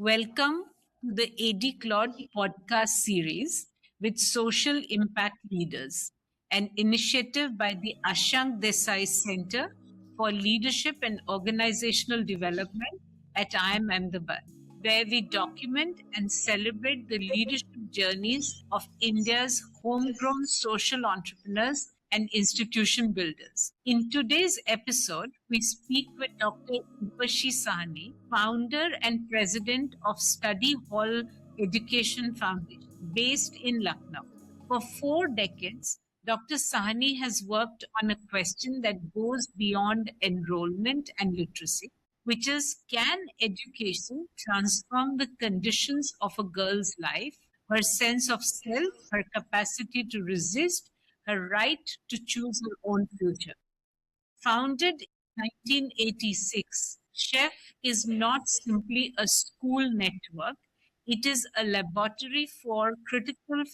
Welcome to the ADCLOD podcast series with social impact leaders, an initiative by the Ashank Desai Center for Leadership and Organizational Development at IIM Ahmedabad, where we document and celebrate the leadership journeys of India's homegrown social entrepreneurs and institution builders. In today's episode, we speak with Dr. Urvashi Sahni, founder and president of Study Hall Education Foundation, based in Lucknow. For 4 decades, Dr. Sahni has worked on a question that goes beyond enrollment and literacy, which is, can education transform the conditions of a girl's life, her sense of self, her capacity to resist, her right to choose her own future? Founded in 1986, CHEF is not simply a school network, it is a laboratory for critical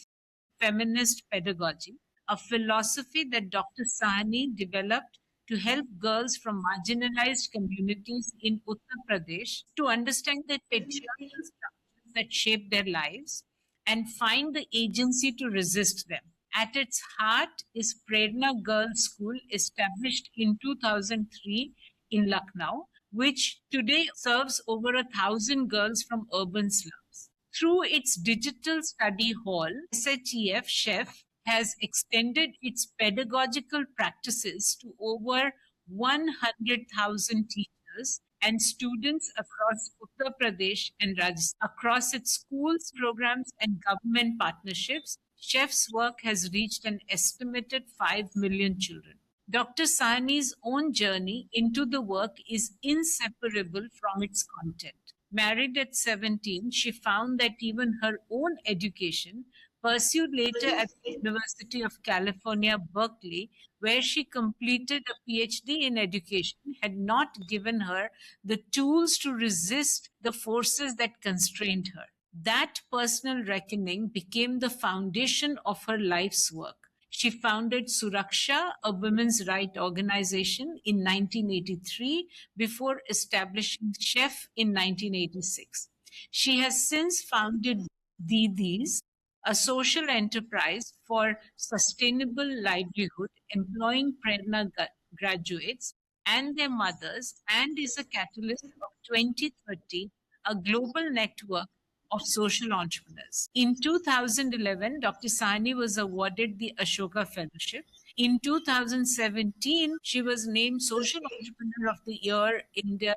feminist pedagogy, a philosophy that Dr. Sahni developed to help girls from marginalized communities in Uttar Pradesh to understand the patriarchal structures that shape their lives and find the agency to resist them. At its heart is Prerna Girls School, established in 2003 in Lucknow, which today serves over 1,000 girls from urban slums. Through its digital study hall, SHEF Chef has extended its pedagogical practices to over 100,000 teachers and students across Uttar Pradesh and Rajasthan. Across its schools, programs, and government partnerships, Chef's work has reached an estimated 5 million children. Dr. Sahni's own journey into the work is inseparable from its content. Married at 17, she found that even her own education, pursued later at the University of California, Berkeley, where she completed a PhD in education, had not given her the tools to resist the forces that constrained her. That personal reckoning became the foundation of her life's work. She founded Suraksha, a women's rights organization, in 1983 before establishing CHEF in 1986. She has since founded Didis, a social enterprise for sustainable livelihood employing Prerna graduates and their mothers, and is a catalyst of 2030, a global network of social entrepreneurs. In 2011, Dr. Sahni was awarded the Ashoka Fellowship. In 2017, she was named Social Entrepreneur of the Year India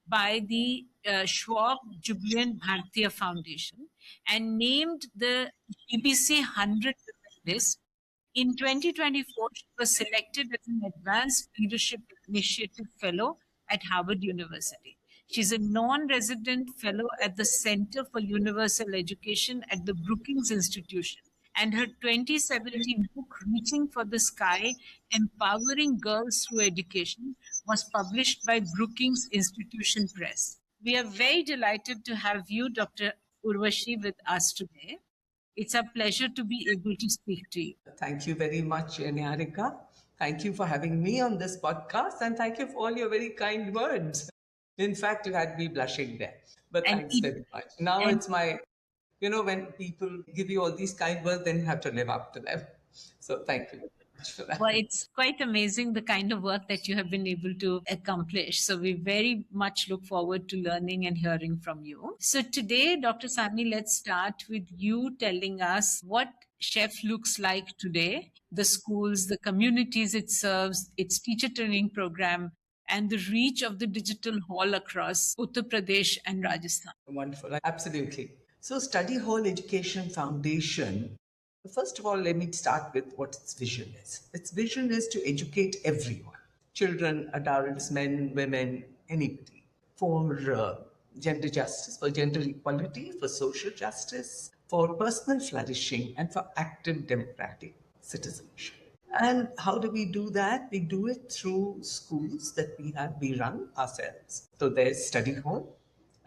by the Schwab Jubilant Bhartiya Foundation and named the BBC 100 list. In 2024, she was selected as an Advanced Leadership Initiative Fellow at Harvard University. She's a non-resident fellow at the Center for Universal Education at the Brookings Institution. And her 2017 book, Reaching for the Sky, Empowering Girls Through Education, was published by Brookings Institution Press. We are very delighted to have you, Dr. Urvashi, with us today. It's a pleasure to be able to speak to you. Thank you very much, Neharika. Thank you for having me on this podcast, and thank you for all your very kind words. In fact, you had me blushing there. But thanks very much. Now it's my, when people give you all these kind words, then you have to live up to them. So thank you very much for that. Well, it's quite amazing the kind of work that you have been able to accomplish. So we very much look forward to learning and hearing from you. So today, Dr. Sahni, let's start with you telling us what CHEF looks like today, the schools, the communities it serves, its teacher training program, and the reach of the digital hall across Uttar Pradesh and Rajasthan. Wonderful. Absolutely. So Study Hall Education Foundation, first of all, let me start with what its vision is. Its vision is to educate everyone, children, adults, men, women, anybody, for gender justice, for gender equality, for social justice, for personal flourishing, and for active democratic citizenship. And how do we do that? We do it through schools that we run ourselves. So there's Study Hall,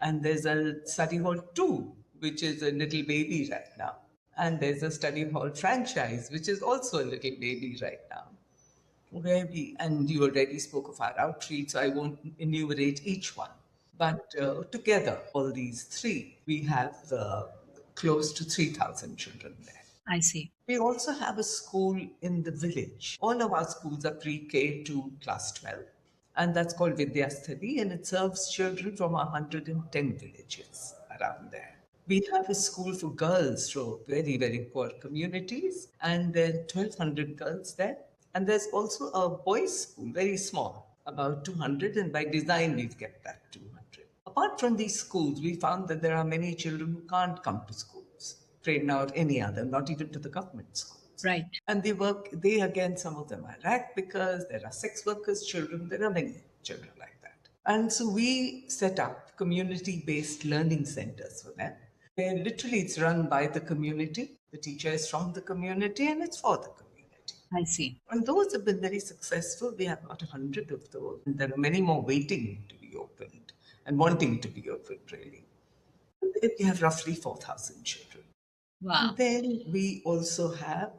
and there's a Study Hall 2, which is a little baby right now. And there's a Study Hall franchise, which is also a little baby right now. And you already spoke of our outreach, so I won't enumerate each one. But together, all these three, we have close to 3,000 children there. I see. We also have a school in the village. All of our schools are pre-K to class 12, and that's called Vidyasthali, and it serves children from 110 villages around there. We have a school for girls from very, very poor communities, and there are 1,200 girls there. And there's also a boys' school, very small, about 200, and by design we've kept that 200. Apart from these schools, we found that there are many children who can't come to schools, Prerna or any other, not even to the government schools. Right. And they again, some of them are racked because there are sex workers' children, there are many children like that. And so we set up community based learning centers for them. Where literally it's run by the community, the teacher is from the community, and it's for the community. I see. And those have been very successful. We have about 100 of those. And there are many more waiting to be opened and wanting to be opened, really. And then we have roughly 4,000 children. Wow. And then we also have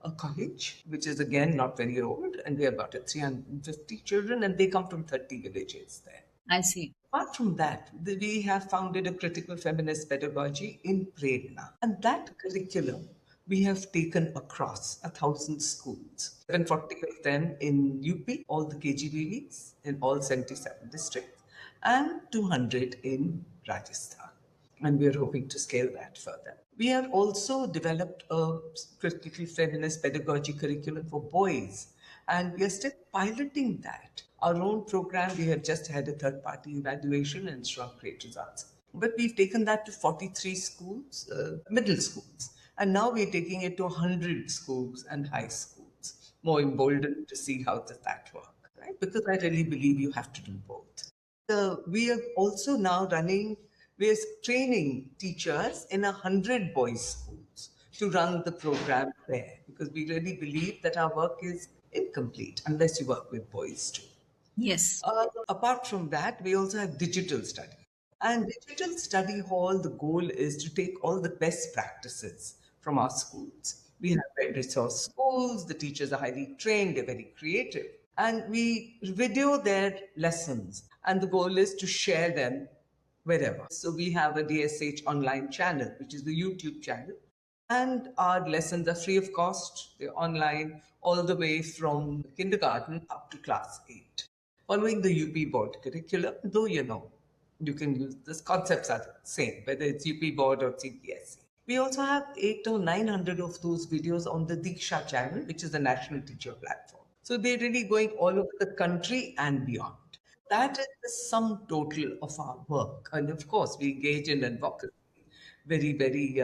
a college, which is again not very old, and we have about 350 children, and they come from 30 villages there. I see. Apart from that, we have founded a critical feminist pedagogy in Prerna. And that curriculum we have taken across 1,000 schools, 740 of them in UP, all the KGBVs in all 77 districts, and 200 in Rajasthan. And we are hoping to scale that further. We have also developed a critical feminist pedagogy curriculum for boys, and we are still piloting that. Our own program, we have just had a third party evaluation and strong great results. But we've taken that to 43 schools, middle schools. And now we're taking it to 100 schools and high schools. More emboldened to see how does that work, right? Because I really believe you have to do both. We are also now we're training teachers in 100 boys' schools to run the program there, because we really believe that our work is incomplete unless you work with boys too. Yes. Apart from that, we also have digital study. And digital study hall, the goal is to take all the best practices from our schools. We have very resource schools, the teachers are highly trained, they're very creative. And we video their lessons, and the goal is to share them wherever. So we have a DSH online channel, which is the YouTube channel. And our lessons are free of cost. They're online all the way from kindergarten up to class 8. Following the UP board curriculum, though you can use these concepts are the same, whether it's UP board or CBSE. We also have 800 or 900 of those videos on the Diksha channel, which is the national teacher platform. So they're really going all over the country and beyond. That is the sum total of our work. And of course, we engage in advocacy very, very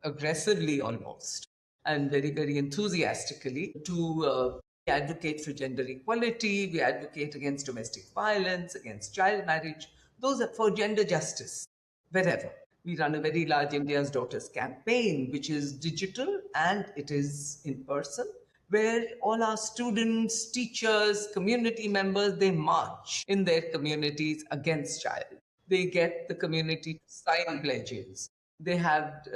aggressively almost, and very, very enthusiastically to advocate for gender equality. We advocate against domestic violence, against child marriage. Those are for gender justice, wherever. We run a very large India's Daughters campaign, which is digital and it is in person, where all our students, teachers, community members, they march in their communities against child. They get the community to sign pledges. They have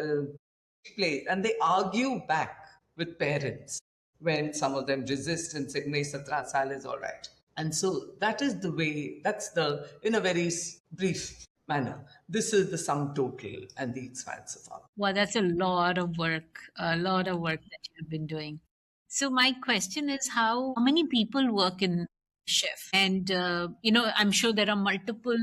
plays and they argue back with parents when some of them resist and say, "Nahi, 17 saal is all right." And so that is the way, in a very brief manner, this is the sum total and the expanse of our. Well, that's a lot of work that you have been doing. So my question is, how many people work in Chef? And I'm sure there are multiple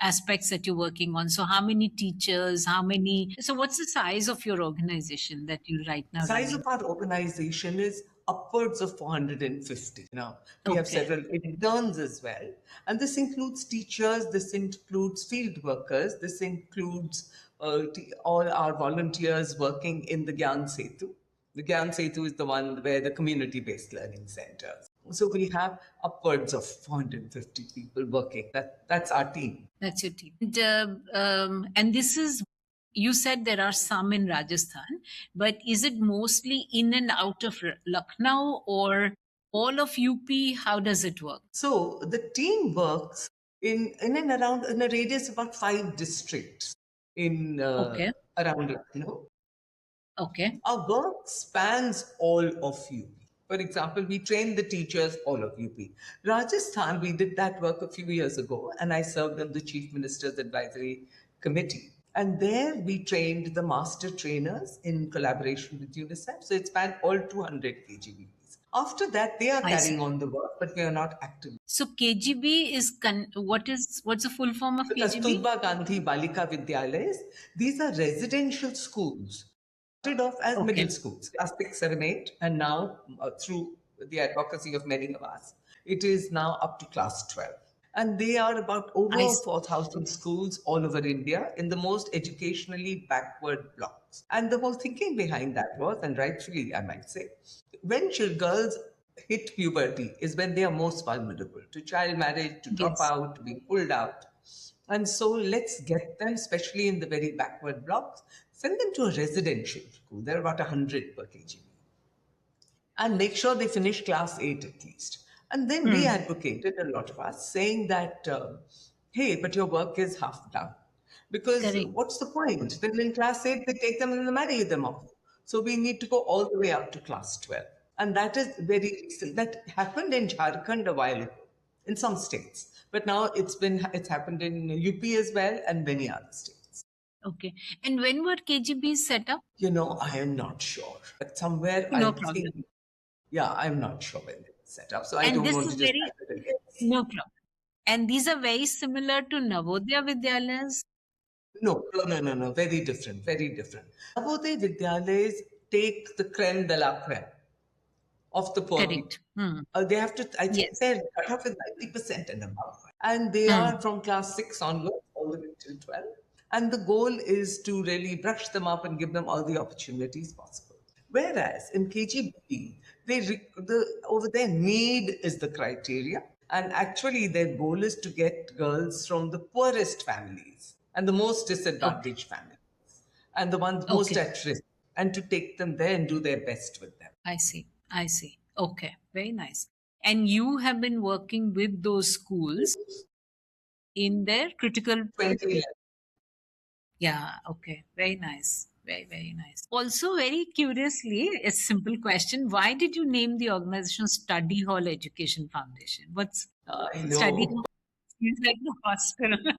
aspects that you're working on. So how many teachers? How many? So what's the size of your organization that you right now Size running? of our organization is upwards of 450. Now, we have Okay. several interns as well. And this includes teachers, this includes field workers, this includes all our volunteers working in the Gyan Setu. The Gyan Setu is the one where the community-based learning centers. So we have upwards of 450 people working. That's our team. That's your team. And this is, you said there are some in Rajasthan, but is it mostly in and out of Lucknow or all of UP? How does it work? So the team works in and around in a radius of about 5 districts in Okay. around Lucknow. Okay. Our work spans all of UP. For example, we trained the teachers all of UP. Rajasthan, we did that work a few years ago, and I served on the Chief Minister's Advisory Committee. And there we trained the master trainers in collaboration with UNICEF. So it spanned all 200 KGBs. After that, they are I see. carrying on the work, but we are not active. So KGB is what's the full form of The KGB? Kasturba Gandhi Balika Vidyalayas, these are residential schools. Started off as middle Okay, schools, class 6, 7, 8, and now through the advocacy of many of us, it is now up to class 12. And they are about I over see. 4,000 schools all over India in the most educationally backward blocks. And the whole thinking behind that was, and rightfully I might say, when girls hit puberty is when they are most vulnerable to child marriage, to drop Yes. out, to being pulled out. And so let's get them, especially in the very backward blocks, send them to a residential school. There are about 100 per KGB. And make sure they finish class 8 at least. And then we Hmm. advocated, a lot of us, saying that, hey, but your work is half done. Because Correct. what's the point? Then in class 8, they take them and they marry them off. So we need to go all the way up to class 12. And that is very recent. That happened in Jharkhand a while ago, in some states. But now it's happened in UP as well and many other states. Okay. And when were KGBs set up? I am not sure. But somewhere I No problem. think, yeah, I'm not sure when they were set up. So I And don't this want is to just very hazard a guess. no problem. And these are very similar to Navodaya Vidyalayas. No, no, no, no, no. Very different, very different. Navodaya Vidyalayas take the creme de la creme of the poor people. Correct. Hmm. They have to, I think Yes. they're cut off with 90% and above. And they Hmm. are from class 6 onwards, all the way till 12. And the goal is to really brush them up and give them all the opportunities possible. Whereas in KGB, over there, need is the criteria. And actually, their goal is to get girls from the poorest families and the most Okay. disadvantaged families and the ones most Okay. at risk, and to take them there and do their best with them. I see. I see. Okay. Very nice. And you have been working with those schools in their critical. 2011. Yeah. Okay. Very nice. Very, very nice. Also, very curiously, a simple question. Why did you name the organization Study Hall Education Foundation? What's I Study know. Hall? Seems like the hospital.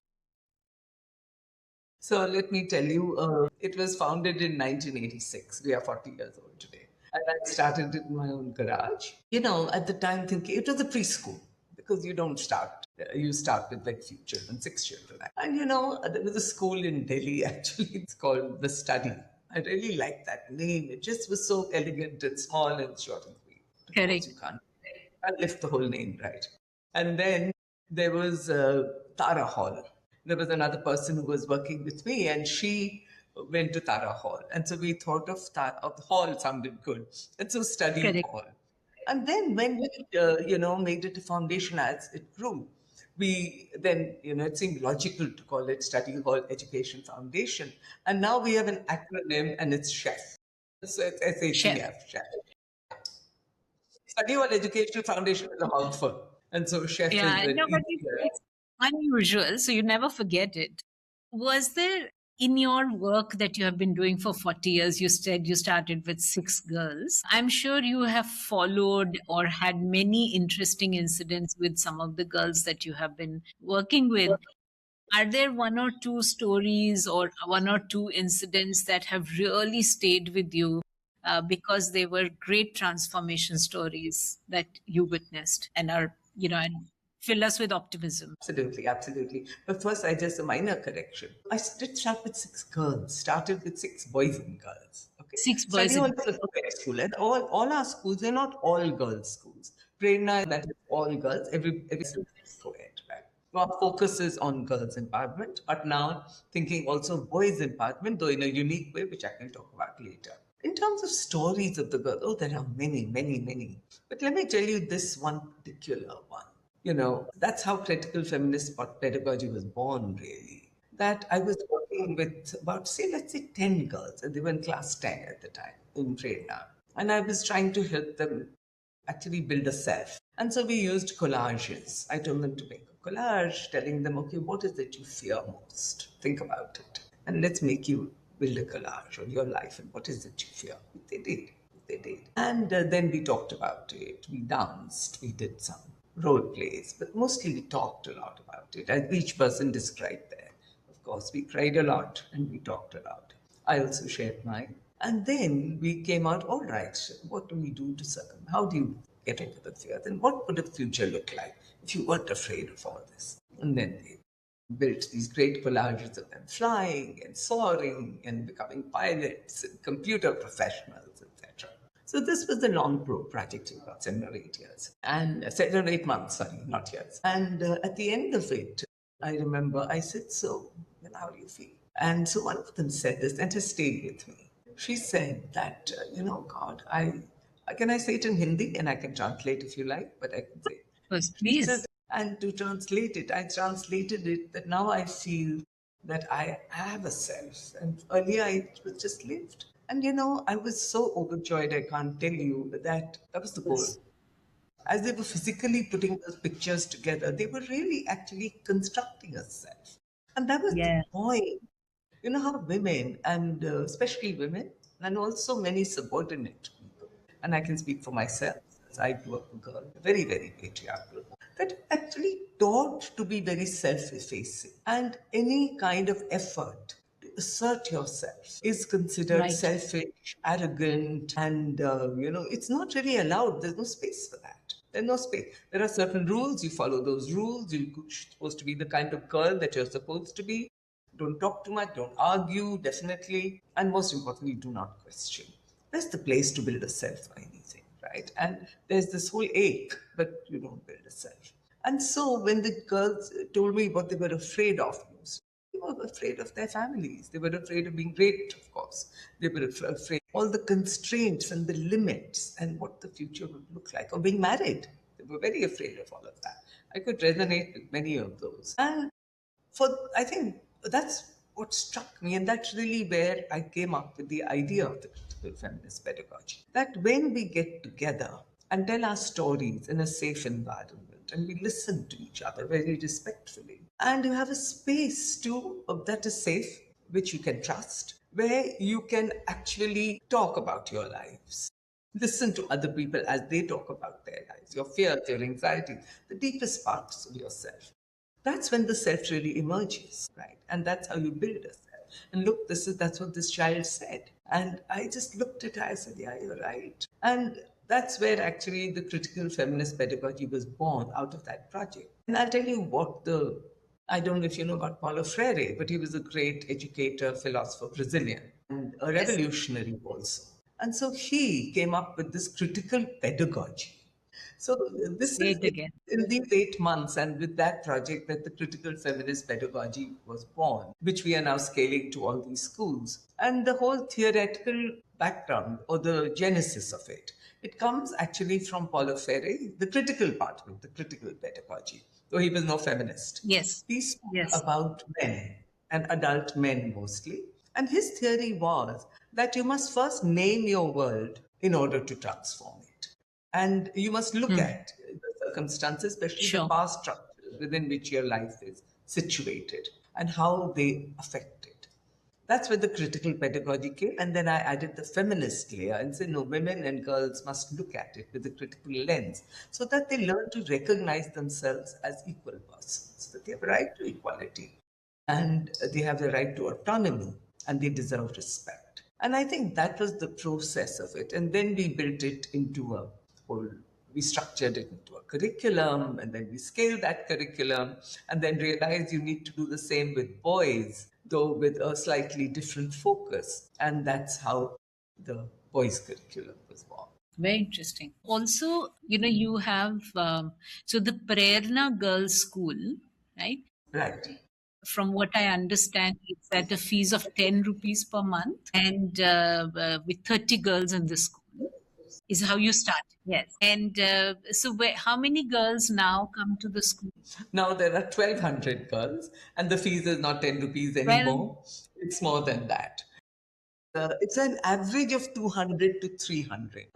So let me tell you, it was founded in 1986. We are 40 years old today. And I started it in my own garage. At the time thinking it was a preschool because you don't start. You start with like few children, 6 children. And there was a school in Delhi actually. It's called The Study. I really liked that name. It just was so elegant and small and short and sweet. Of course, Correct. you can't lift the whole name, right? And then there was Tara Hall. There was another person who was working with me, and she went to Tara Hall. And so we thought of Hall sounded good. And so Study Correct. Hall. And then when we, made it a foundation as it grew, it seemed logical to call it Study Hall Education Foundation. And now we have an acronym, and it's SHEF. So it's Chef. SHEF, SHEF. Study Hall Education Foundation is a mouthful. And so SHEF is Yeah. an No, but easier. it's unusual, so you never forget it. Was there in your work that you have been doing for 40 years, you said you started with 6 girls. I'm sure you have followed or had many interesting incidents with some of the girls that you have been working with. Are there one or two stories or one or two incidents that have really stayed with you because they were great transformation stories that you witnessed and and fill us with optimism? Absolutely, absolutely. But first, I just a minor correction. I did start with 6 girls, started with 6 boys and girls. Okay. Six Study boys hall in. is a co-ed school, and all our schools, they're not all girls' schools. Prerna, that is all girls, every school is co-ed, right? Our focus is on girls' empowerment, but now thinking also boys' empowerment, though in a unique way, which I can talk about later. In terms of stories of the girls, oh, there are many, many, many. But let me tell you this one particular one. That's how critical feminist pedagogy was born, really. That I was working with about, say, let's say 10 girls, and they were in class 10 at the time in Prerna. And I was trying to help them actually build a self. And so we used collages. I told them to make a collage, telling them, okay, what is it you fear most? Think about it. And let's make you build a collage on your life and what is it you fear. They did. they did. And then we talked about it. We danced. We did some role plays, but mostly we talked a lot about it. And each person described there. Of course, we cried a lot and we talked a lot. I also shared mine. And then we came out, all right, what do we do to circum? How do you get over the fear? Then what would the future look like if you weren't afraid of all this? And then they built these great collages of them flying and soaring and becoming pilots and computer professionals, etc. So this was the long project, about 7 or 8 years, and 7 or 8 months, sorry, not years. And at the end of it, I remember I said, so, then how do you feel? And so one of them said this, and has stayed with me. She said that, God, can I say it in Hindi? And I can translate if you like, but I can say it. Yes, She said, please. and to translate it, I translated it that now I feel that I have a self. And earlier it was just lived. And I was so overjoyed, I can't tell you that was the goal. As they were physically putting those pictures together, they were really actually constructing a self. And that was the Yeah. point. You know how women, and especially women, and also many subordinate people, and I can speak for myself, as I grew up a girl, very, very patriarchal, that actually taught to be very self-effacing. And any kind of effort to assert yourself is considered Right. selfish, arrogant, and, it's not really allowed. There's no space for that. There's no space. There are certain rules. You follow those rules. You're supposed to be the kind of girl that you're supposed to be. Don't talk too much, don't argue, definitely. And most importantly, do not question. That's the place to build a self for anything, right? And there's this whole ache, but you don't build a self. And so when the girls told me what they were afraid of most, they were afraid of their families. They were afraid of being raped, of course. They were afraid of all the constraints and the limits and what the future would look like, or being married. They were very afraid of all of that. I could resonate with many of those. And I think that's what struck me, and that's really where I came up with the idea of the critical feminist pedagogy. That when we get together and tell our stories in a safe environment, and we listen to each other very respectfully, and you have a space that is safe, which you can trust, where you can actually talk about your lives. Listen to other people as they talk about their lives, your fears, your anxieties, the deepest parts of yourself. That's when the self really emerges, right? And that's how you build a self. And look, that's what this child said. And I just looked at her, I said, yeah, you're right. And that's where actually the critical feminist pedagogy was born, out of that project. And I'll tell you what I don't know if you know about Paulo Freire, but he was a great educator, philosopher, Brazilian, and a Yes. revolutionary also. And so he came up with this critical pedagogy. So this Say is it again. in these 8 months, and with that project, that the critical feminist pedagogy was born, which we are now scaling to all these schools. And the whole theoretical background, or the genesis of it, it comes actually from Paulo Freire, the critical part of it, the critical pedagogy, though he was no feminist. Yes. He spoke Yes. about men, and adult men mostly. And his theory was that you must first name your world in order to transform it. And you must look at the circumstances, especially the Sure. past structures within which your life is situated, and how they affect it. That's where the critical pedagogy came. And then I added the feminist layer and said, no, women and girls must look at it with a critical lens, so that they learn to recognize themselves as equal persons, that they have a right to equality, and they have the right to autonomy, and they deserve respect. And I think that was the process of it. And then we built it into a whole, we structured it into a curriculum, and then we scaled that curriculum, and then realized you need to do the same with boys, though with a slightly different focus. And that's how the boys' curriculum was born. Very interesting. Also, you have so the Prerna Girls School, right? Right. From what I understand, it's at a fees of 10 rupees per month, and with 30 girls in the school is how you start. Yes. And so, how many girls now come to the school? Now there are 1,200 girls, and the fees is not 10 rupees Well, anymore. It's more than that. It's an average of 200 to 300.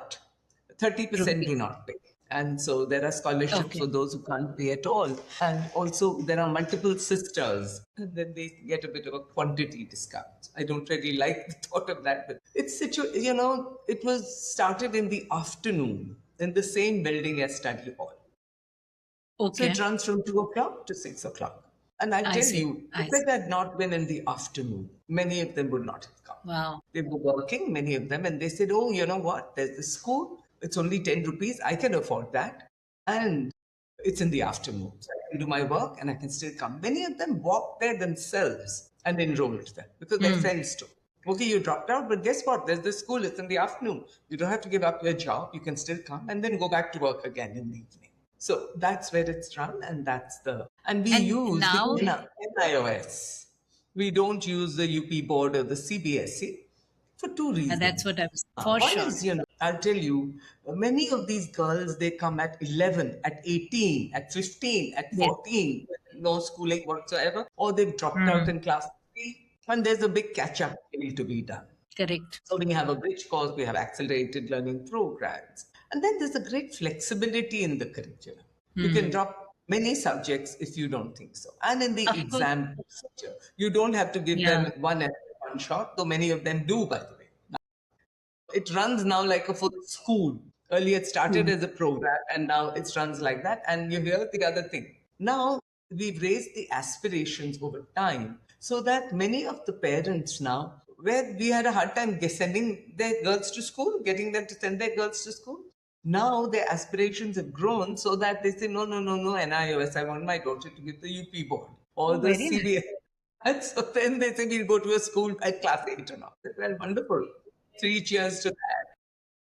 30% do rupees. not pay. And so there are scholarships for Okay. those who can't pay at all. And also there are multiple sisters, and then they get a bit of a quantity discount. I don't really like the thought of that, but It was started in the afternoon in the same building as study hall. So it Okay. runs from 2 o'clock to 6 o'clock. And I I tell see. you, I if see. it had not been in the afternoon, many of them would not have come. Wow. They were working, many of them, and they said, "Oh, you know what? There's this school. It's only 10 rupees. I can afford that. And it's in the afternoon. So I can do my work and I can still come." Many of them walked there themselves and enrolled there because their Hmm. friends took. Okay, you dropped out, but guess what? There's this school. It's in the afternoon. You don't have to give up your job. You can still come and then go back to work again in the evening. So that's where it's run, and we And use the now, NIOS. We don't use the UP board or the CBSE for two that's reasons. what I was for One sure. is, I'll tell you, many of these girls, they come at 11, at 18, at 15, at Yes. 14, no schooling whatsoever, or they've dropped out Hmm. in class 3, and there's a big catch up to be done. Correct. So we have a bridge course, we have accelerated learning programs. And then there's a great flexibility in the curriculum. You can Hmm. drop many subjects if you don't think so. And in the Of course. exam procedure, you don't have to give Yeah. them one shot, though many of them do, by the way. It runs now like a full school. Earlier, it started Hmm. as a program, and now it runs like that. And you hear the other thing. Now, we've raised the aspirations over time so that many of the parents now, where we had a hard time sending their girls to school, getting them to send their girls to school, now their aspirations have grown so that they say, no, no, no, no, NIOS, I want my daughter to get the UP board or Oh, the very nice. CBS. And so then they say, we'll go to a school at class 8 and all. Well, wonderful. 3 cheers to that.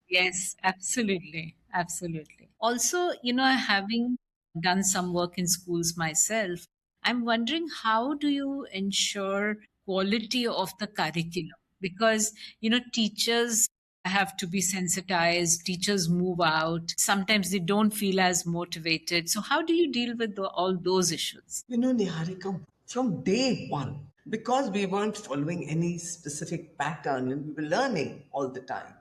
Yes, absolutely. Absolutely. Also, having done some work in schools myself, I'm wondering how do you ensure quality of the curriculum? Because, teachers have to be sensitized, teachers move out, sometimes they don't feel as motivated. So, how do you deal with all those issues? Niharika, from day one, because we weren't following any specific pattern and we were learning all the time,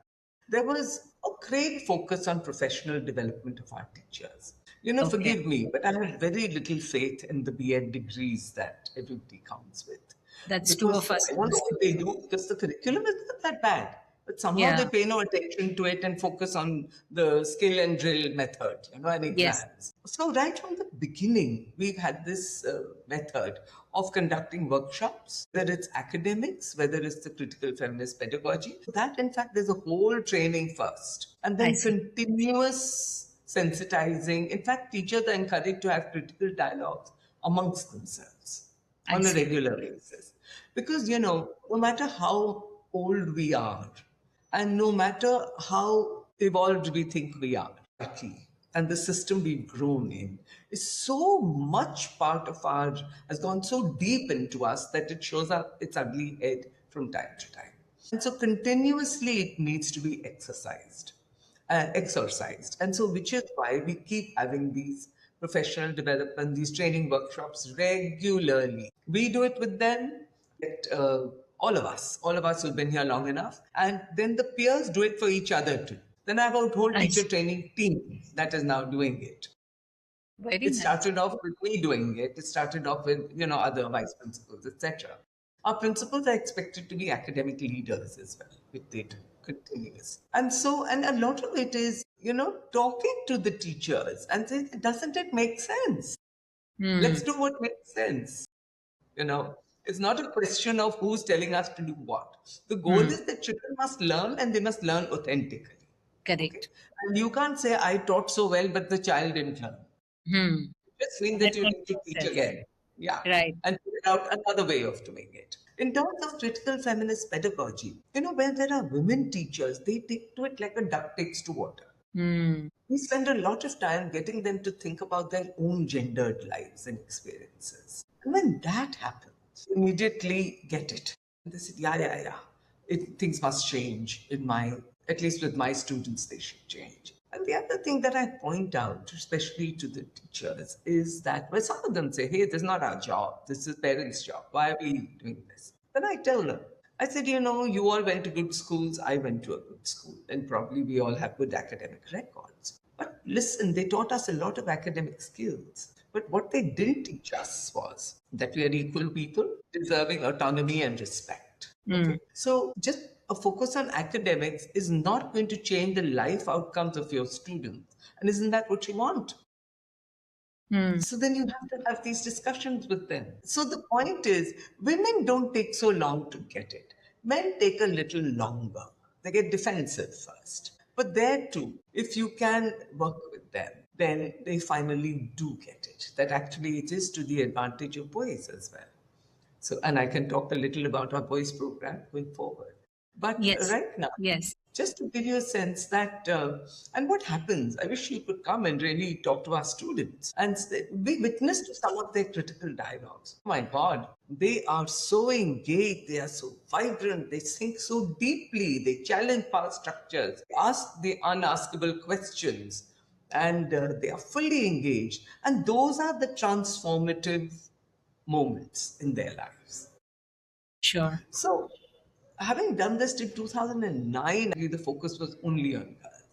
there was a great focus on professional development of our teachers. Okay, Forgive me, but I had very little faith in the BEd degrees that everybody comes with. that's two Because of us I in don't this know what they do, because the curriculum is not that bad. But somehow they Yeah, pay no attention to it and focus on the skill and drill method, and yes, exams. So right from the beginning, we've had this method of conducting workshops, whether it's academics, whether it's the critical feminist pedagogy. That, in fact, there's a whole training first, and I then see. continuous sensitizing. In fact, teachers are encouraged to have critical dialogues amongst themselves I on a see. regular basis. Because, no matter how old we are, and no matter how evolved we think we are, and the system we've grown in is so much part of has gone so deep into us that it shows up its ugly head from time to time. And so continuously it needs to be exercised. And so, which is why we keep having these professional development, these training workshops regularly. We do it with them, all of us who've been here long enough, and then the peers do it for each other too. Then I have a whole I teacher see. training team that is now doing it. Very It nice. started off with me doing it. It started off with, other vice principals, etc. Our principals are expected to be academic leaders as well, which they do continuous. And so, and a lot of it is, talking to the teachers and saying, doesn't it make sense? Let's Hmm. do what makes sense. You know, it's not a question of who's telling us to do what. The goal Hmm. is that children must learn and they must learn authentically. Okay. Correct. And you can't say, I taught so well, but the child didn't learn. Hmm. Just mean That that you won't need to make teach sense. again. Yeah. Right. And figure out another way of doing it. In terms of critical feminist pedagogy, where there are women teachers, they take to it like a duck takes to water. Hmm. We spend a lot of time getting them to think about their own gendered lives and experiences. And when that happens, immediately get it. And they said, yeah, yeah, yeah. Things must change at least with my students, they should change. And the other thing that I point out, especially to the teachers, is that when some of them say, hey, this is not our job, this is parents' job. Why are we doing this? Then I tell them, I said, you all went to good schools, I went to a good school, and probably we all have good academic records. But listen, they taught us a lot of academic skills. But what they didn't teach us was that we are equal people deserving autonomy and respect. Hmm. Okay. So just a focus on academics is not going to change the life outcomes of your students. And isn't that what you want? Hmm. So then you have to have these discussions with them. So the point is, women don't take so long to get it. Men take a little longer. They get defensive first. But there too, if you can work with them, then they finally do get it. That actually it is to the advantage of boys as well. So, and I can talk a little about our boys program going forward. But Yes. right now, Yes. just to give you a sense that, and what happens, I wish you could come and really talk to our students and be witness to some of their critical dialogues. Oh my God, they are so engaged, they are so vibrant, they think so deeply, they challenge power structures, ask the unaskable questions, and they are fully engaged. And those are the transformative moments in their lives. Sure. So, having done this in 2009, the focus was only on girls.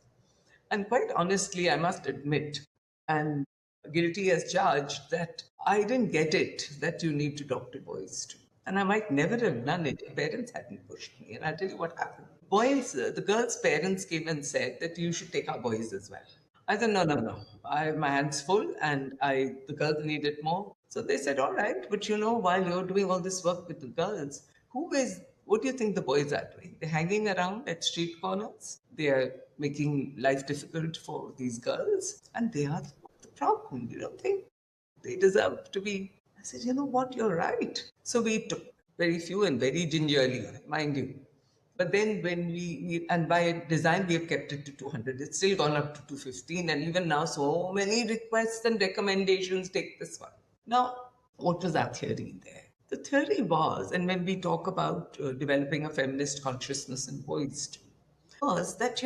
And quite honestly, I must admit, and guilty as charged, that I didn't get it that you need to talk to boys too. And I might never have done it if parents hadn't pushed me. And I'll tell you what happened. Boys, the girls' parents came and said that you should take our boys as well. I said, no, no, no. I have my hands full and the girls need it more. So they said, all right, but while you're doing all this work with the girls, what do you think the boys are doing? They're hanging around at street corners. They are making life difficult for these girls. And they are the problem. You don't think they deserve to be? I said, you know what? You're right. So we took very few and very gingerly, mind you. But then when and by design, we have kept it to 200. It's still gone up to 215. And even now, so many requests and recommendations take this one. Now, what was our theory there? The theory was, and when we talk about developing a feminist consciousness in boys too, was that,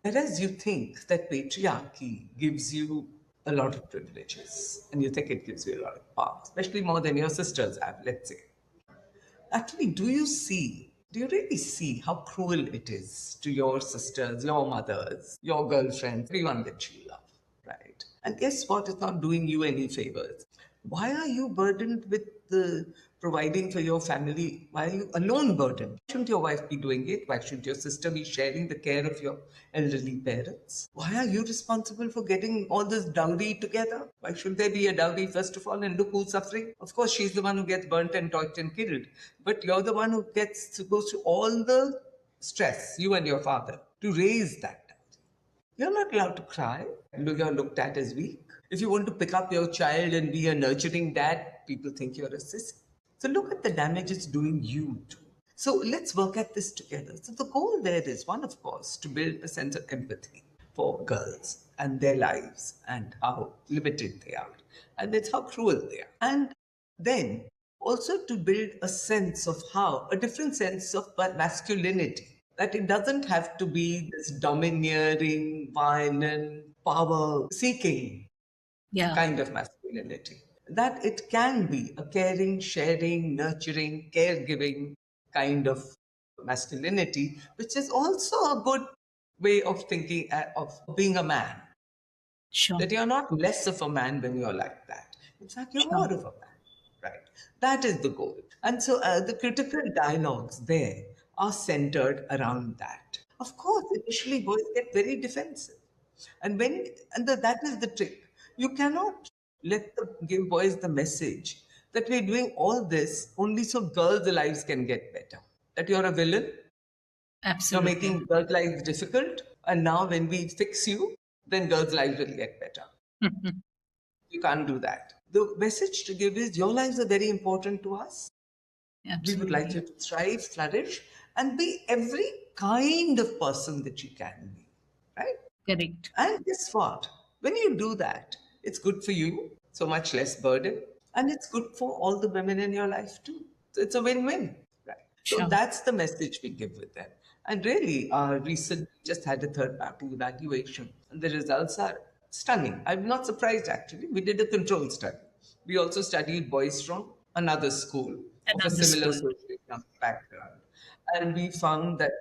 whereas you think that patriarchy gives you a lot of privileges and you think it gives you a lot of power, especially more than your sisters have, let's say. Actually, do you really see how cruel it is to your sisters, your mothers, your girlfriends, everyone that you love, right? And guess what? It's not doing you any favors. Why are you burdened with the providing for your family? Why are you alone burdened? Shouldn't your wife be doing it? Why shouldn't your sister be sharing the care of your elderly parents? Why are you responsible for getting all this dowry together? Why should there be a dowry first of all? And look who's suffering. Of course, she's the one who gets burnt and tortured and killed, but you're the one who goes through all the stress. You and your father to raise that dowry. You're not allowed to cry. You're looked at as weak. If you want to pick up your child and be a nurturing dad, people think you're a sissy. So look at the damage it's doing you too. So let's work at this together. So the goal there is one, of course, to build a sense of empathy for girls and their lives and how limited they are. And that's how cruel they are. And then also to build a different sense of masculinity, that it doesn't have to be this domineering, violent, power seeking Yeah. kind of masculinity. That it can be a caring, sharing, nurturing, caregiving kind of masculinity, which is also a good way of thinking of being a man. Sure. That you're not less of a man when you're like that. In fact, you're Sure. more of a man, right? That is the goal. And so the critical dialogues there are centered around that. Of course, initially boys get very defensive. That is the trick. You cannot give boys the message that we're doing all this only so girls' lives can get better. That you're a villain, you're Absolutely. making girls' lives difficult, and now when we fix you, then girls' lives will get better. You can't do that. The message to give is your lives are very important to us. We would like you Absolutely. to thrive, flourish, and be every kind of person that you can be. Right? Correct. And guess what? When you do that, it's good for you, so much less burden, and it's good for all the women in your life too. So it's a win-win, right? So Sure. that's the message we give with them. And really, our recent just had a third-party evaluation, and the results are stunning. I'm not surprised actually. We did a control study. We also studied boys from another school of a Another similar school. social background, and we found that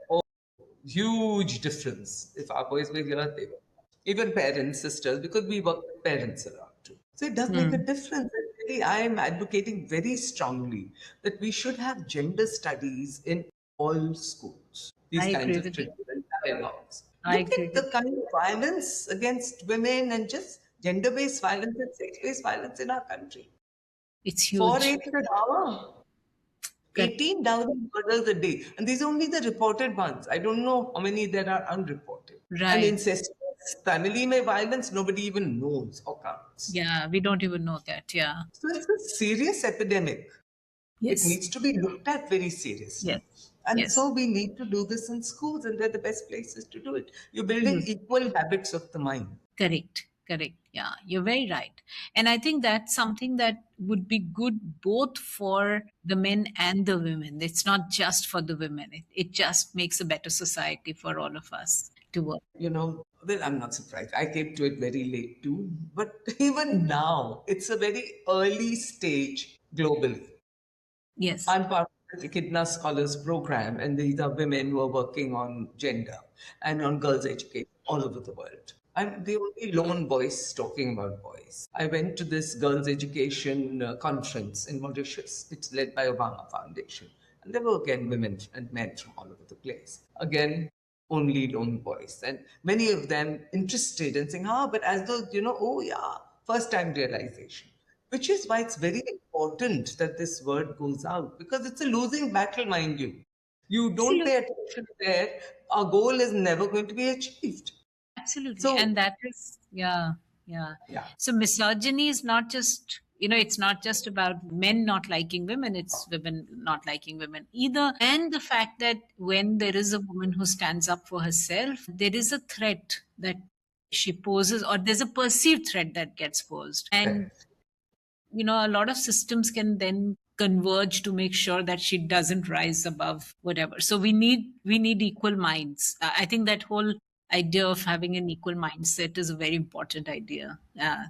huge difference. If our boys were here, they were. Even parents, sisters, because we work with parents a lot too. So it does make a Hmm. difference. And really, I am advocating very strongly that we should have gender studies in all schools. These I kinds agree of with you. critical dialogues. I Look agree at with the you. kind of violence against women and just gender-based violence and sex-based violence in our country. It's Four huge. rapes an hour, Correct. 18,000 murders a day. And these are only the reported ones. I don't know how many there are unreported. And Right. incestuous family may violence, nobody even knows or counts. Yeah, we don't even know that. Yeah. So it's a serious epidemic. It Yes. needs to be looked at very seriously. Yes. And Yes. so we need to do this in schools, and they're the best places to do it. You're building Absolutely. equal habits of the mind. Correct. Correct. Yeah, you're very right. And I think that's something that would be good both for the men and the women. It's not just for the women. It just makes a better society for all of us to work. Well, I'm not surprised. I came to it very late too. But even Mhm. now, it's a very early stage globally. Yes. I'm part of the Kidna Scholars Program, and these are women who are working on gender and on girls' education all over the world. I'm the only lone voice talking about boys. I went to this girls' education conference in Mauritius. It's led by Obama Foundation. And there were again women and men from all over the place. Again, only lone voice. And many of them interested and saying, but as though, oh yeah, first time realization. Which is why it's very important that this word goes out because it's a losing battle, mind you. You don't pay Absolutely. attention there, our goal is never going to be achieved. Absolutely. So, And that is, yeah, yeah. yeah, So misogyny is not just, it's not just about men not liking women, it's women not liking women either. And the fact that when there is a woman who stands up for herself, there is a threat that she poses, or there's a perceived threat that gets posed. And correct. a lot of systems can then converge to make sure that she doesn't rise above whatever. So we need equal minds. I think that whole idea of having an equal mindset is a very important idea.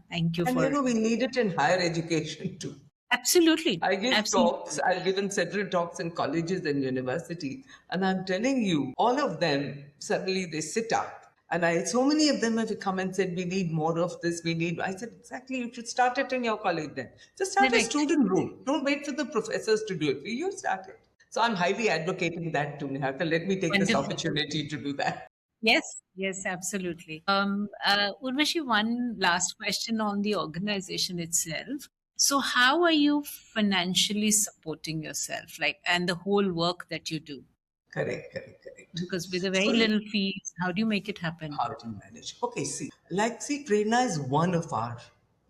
Thank you And for we need it in higher education too. absolutely. I give Absolutely. talks. I've given several talks in colleges and universities, and I'm telling you, all of them suddenly they sit up. And so many of them have come and said, "We need more of this. We need." I said, "Exactly. You should start it in your college then. Just start a Correct. student room. Don't wait for the professors to do it. You start it." So I'm highly advocating that too, Neharika. Let me take this Wonderful. opportunity to do that. Yes, yes, absolutely. Urvashi, one last question on the organization itself. So, how are you financially supporting yourself, like, and the whole work that you do? Correct, correct, correct. Because with a very So little fees, how do you make it happen? how to manage. Okay, see, Prerna is one of our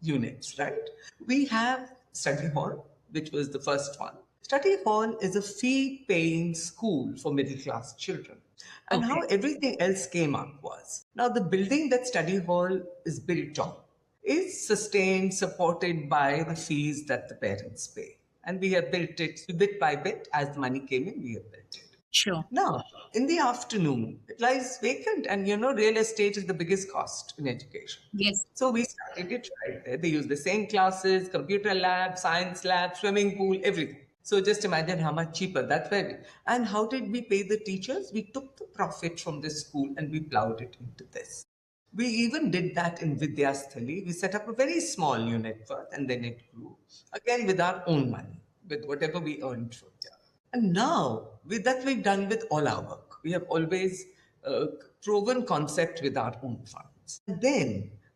units, right? We have study hall, which was the first one. Study hall is a fee-paying school for middle-class children. And how Okay, everything else came up was now the building that study hall is built on is sustained, supported by the fees that the parents pay. And we have built it bit by bit as the money came in, we have built it. sure. Now, in the afternoon, it lies vacant, and real estate is the biggest cost in education. Yes. So we started it right there. They use the same classes, computer lab, science lab, swimming pool, everything. So just imagine how much cheaper that's where. And how did we pay the teachers? We took the profit from this school and we plowed it into this. We even did that in Vidyasthali. We set up a very small unit first and then it grew. Again, with our own money, with whatever we earned from there. And now, with that, we've done with all our work. We have always proven concept with our own funds.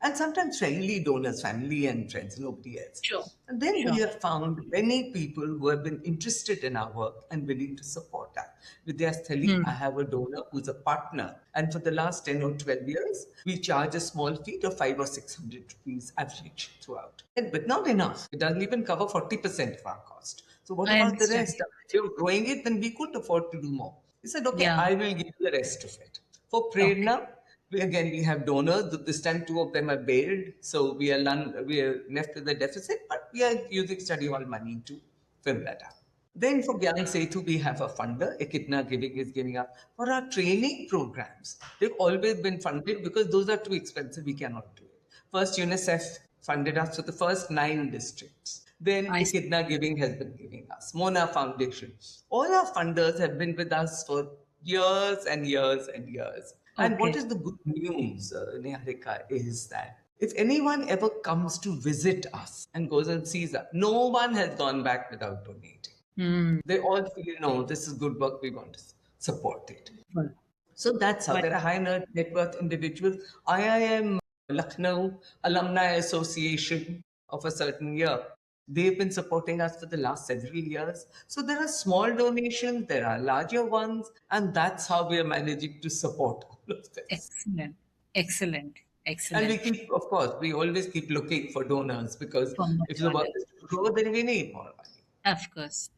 And sometimes friendly donors, family and friends, nobody else. Sure. And then we Sure. have found many people who have been interested in our work and willing to support us. Vidyasthali, Hmm. I have a donor who's a partner. And for the last 10 or 12 years, we charge a small fee of 500 or 600 rupees average throughout. But not enough. It doesn't even cover 40% of our cost. So what I about the understand. rest? If you're growing it, then we could afford to do more. He said, okay, Yeah. I will give you the rest of it. For Okay. Prerna, we have donors. This time, two of them are bailed, so we are left with a deficit. But we are using study hall money to fill that up. Then for Gyan Setu, we have a funder. Ekitna Giving is giving up for our training programs. They've always been funded because those are too expensive. We cannot do it. First, UNICEF funded us for the first 9 districts. Then I see. Echidna Giving has been giving us. Mona Foundation. All our funders have been with us for years and years and years. And what Okay. is the good news, Neharika, is that if anyone ever comes to visit us and goes and sees us, no one has gone back without donating. Hmm. They all feel, no, this is good work, we want to support it. Well, So that's how well, there are high net worth individuals. IIM Lucknow Alumni Association of a certain year. They've been supporting us for the last several years. So there are small donations, there are larger ones, and that's how we are managing to support all of this. excellent, excellent, And we excellent. keep, of course, we always keep looking for donors because For more if the work is donors. to grow, then we need more money. Of course,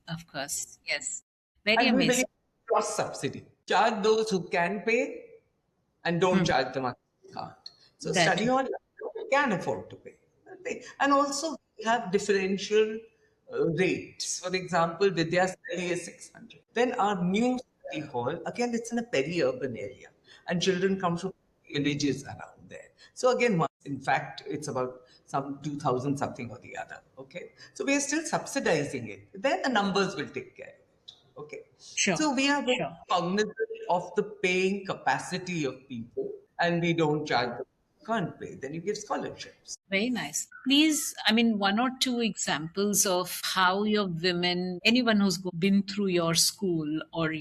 yes. Very And we believe amazing. cross subsidy. Charge those who can pay and don't Hmm. charge them others who can't. So That study too. hall can afford to pay. And also we have differential rates. For example, Vidya study is 600. Then our new study hall, again, it's in a peri-urban area and children come from villages around there. So again, in fact, it's about some 2000 something or the other. Okay. So we are still subsidizing it. Then the numbers will take care of it. Okay. Sure, So we are very sure. cognizant of the paying capacity of people and we don't charge them. Can't pay, then you give scholarships. Very nice. Please, I mean, one or two examples of how your women, anyone who's been through your school or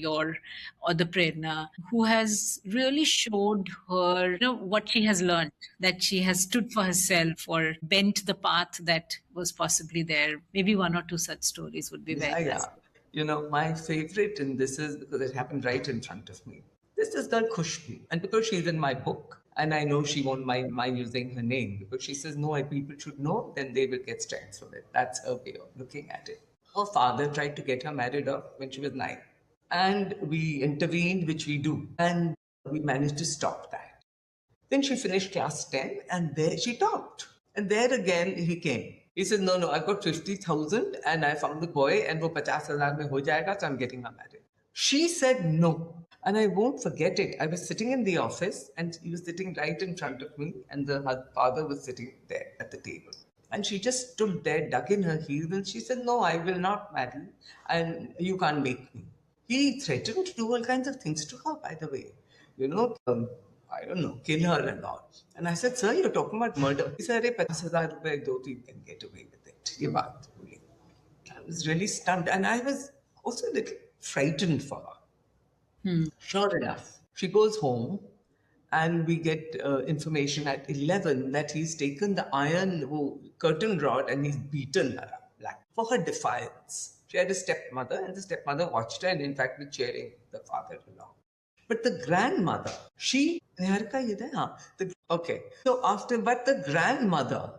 or the Prerna, who has really showed her, what she has learned, that she has stood for herself or bent the path that was possibly there. Maybe one or two such stories would be very Yeah, yeah. pleasant. My favorite in this is because it happened right in front of me. This is girl Khushbu. And because she's in my book, and I know she won't mind my using her name, because she says, no, people should know, then they will get strength from it. That's her way of looking at it. Her father tried to get her married off when she was 9. And we intervened, which we do. And we managed to stop that. Then she finished class 10 and there she topped. And there again he came. He said, no, I've got 50,000 and I found the boy and wo 50,000 mein ho jayega, so I'm getting her married. She said no. And I won't forget it. I was sitting in the office and he was sitting right in front of me and her father was sitting there at the table. And she just stood there, dug in her heels, and she said, no, I will not marry and you can't make me. He threatened to do all kinds of things to her, by the way. You know, I don't know, kill her and all. And I said, sir, you're talking about murder. He said, "Arey, 50,000 rupees do, you can get away with it. Ye baat hoi." I was really stunned. And I was also a little frightened for her. Hmm. Sure enough, she goes home and we get information at 11 that he's taken the iron curtain rod and he's beaten her up black for her defiance. She had a stepmother and the stepmother watched her and in fact was cheering the father-in-law. But the grandmother, Neharika, you there? Huh? Okay. So but the grandmother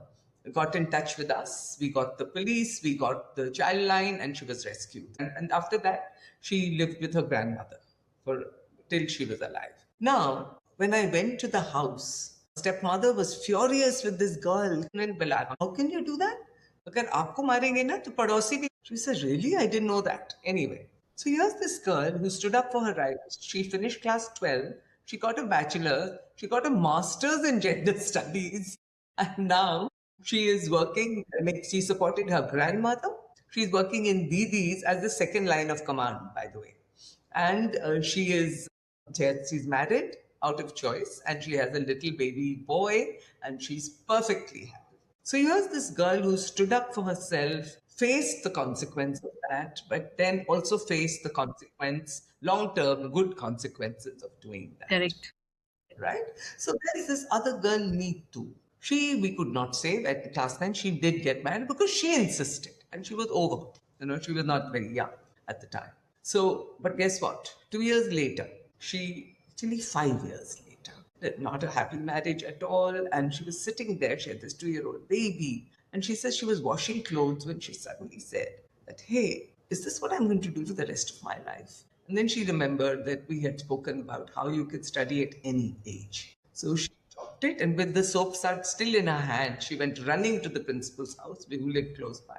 got in touch with us. We got the police, we got the child line, and she was rescued. And after that, she lived with her grandmother for till she was alive. Now, when I went to the house, stepmother was furious with this girl. How can you do that? अगर आपको मारेंगे ना तो पड़ोसी भी. She said, really? I didn't know that. Anyway, so here's this girl who stood up for her rights. She finished class 12. She got a bachelor's. She got a master's in gender studies. And now she is working, she supported her grandmother. She's working in Didi's as the second line of command, by the way. And she's married out of choice and she has a little baby boy and she's perfectly happy. So here's this girl who stood up for herself, faced the consequence of that, but then also faced the long term, good consequences of doing that. Correct. Right? So there's this other girl, Neetu. We could not say at class 9, she did get married because she insisted and she was over. She was not very young at the time. So, but guess what? 2 years later, actually 5 years later, not a happy marriage at all. And she was sitting there, she had this 2-year-old baby. And she says she was washing clothes when she suddenly said that, hey, is this what I'm going to do for the rest of my life? And then she remembered that we had spoken about how you could study at any age. So she dropped it, and with the soap sud still in her hand, she went running to the principal's house. We lived close by.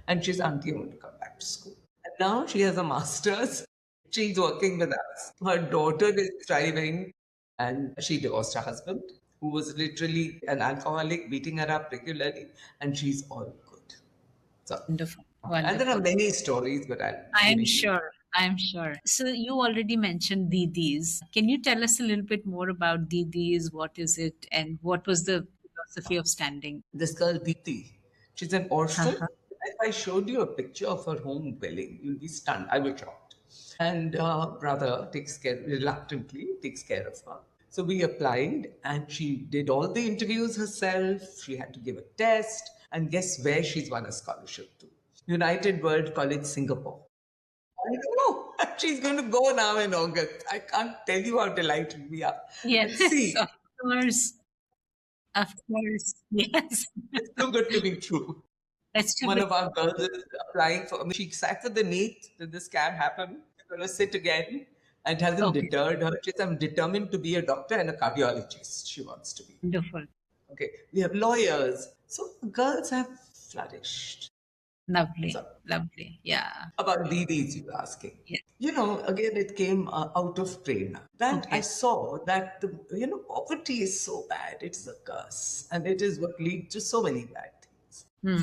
And she's, auntie, I want to come back to school. And now she has a master's. She's working with us. Her daughter is thriving, and she divorced her husband, who was literally an alcoholic, beating her up regularly, and she's all good. So, Wonderful. and there are Wonderful. many stories, but I'm I am giving you. sure. I am sure. So you already mentioned Didis. Can you tell us a little bit more about Didis? What is it, and what was the philosophy of standing? This girl Deepthi, she's an orphan Uh-huh. If I showed you a picture of her home dwelling, you'll be stunned. I was shocked. And brother takes care, reluctantly takes care of her. So we applied, and she did all the interviews herself. She had to give a test, and guess where she's won a scholarship to? United World College, Singapore. I know. She's going to go now in August. I can't tell you how delighted we are. And Yes, see, of course. Of course. Yes. it's too good to be true. That's too One good. of our girls is applying for, I mean, she sat for the NEET that this scam happened. She's going to sit again. And it hasn't Okay. deterred her. She's I'm determined to be a doctor and a cardiologist. She wants to be. Wonderful. Okay. We have lawyers. So girls have flourished. Lovely. So Lovely. Yeah. about DDs, you were asking. Yeah. Again, it came out of prerna. That I Okay. saw that poverty is so bad. It's a curse, and it is what leads to so many bad things. Hmm.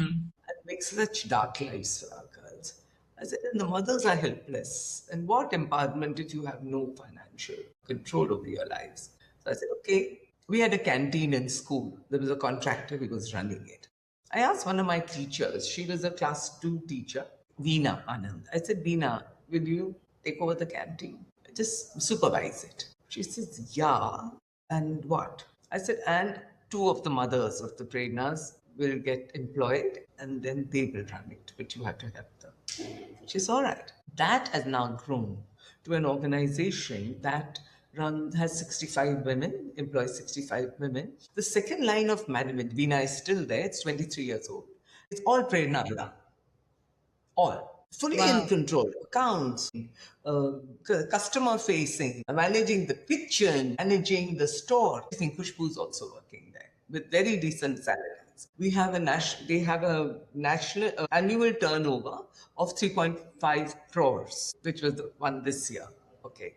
And makes such dark lives for our girls. I said, and the mothers are helpless. And what empowerment if you have no financial control over your lives? So I said, okay. We had a canteen in school. There was a contractor who was running it. I asked one of my teachers, she was a class 2 teacher, Veena Anand. I said, Veena, will you take over the canteen? Just supervise it. She says, yeah. And what? I said, and two of the mothers of the Prernas will get employed and then they will run it, but you have to help them. She's all right. That has now grown to an organization that has 65 women, employs 65 women. The second line of management, Veena is still there, it's 23 years old. It's all Prerna run, all. Fully in Wow. control, accounts, customer facing, managing the kitchen, managing the store. I think Khushbu is also working there with very decent salaries. We have they have a national annual turnover of 3.5 crores, which was the one this year. Okay.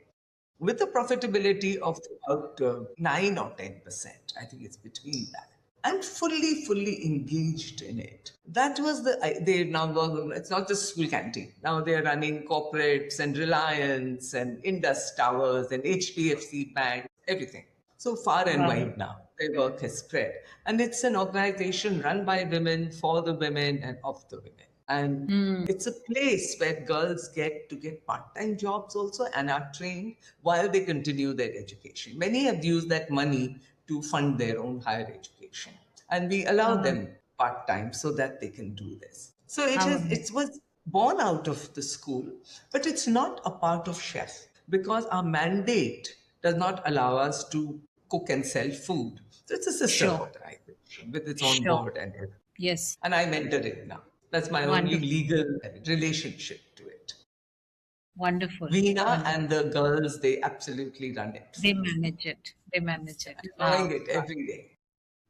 With a profitability of about 9 or 10%. I think it's between that. And fully engaged in it. That was they now work, it's not just school canteen. Now they're running corporates and Reliance and Indus Towers and HDFC Bank, everything. So far and Wow. wide now, their work has spread. And it's an organization run by women, for the women, and of the women. And Hmm. it's a place where girls get to get part-time jobs also and are trained while they continue their education. Many have used that money to fund their own higher education. And we allow Ah, them part-time so that they can do this. So how amazing. it was born out of the school, but it's not a part of chef because our mandate does not allow us to cook and sell food. So it's a sister Sure. organization with its own Sure. board and everything. Yes. And I mentor it now. That's my only Wonderful. legal relationship to it. Wonderful. Veena Wonderful. and the girls, they absolutely run it. They manage it. They manage it. Enjoying it every day.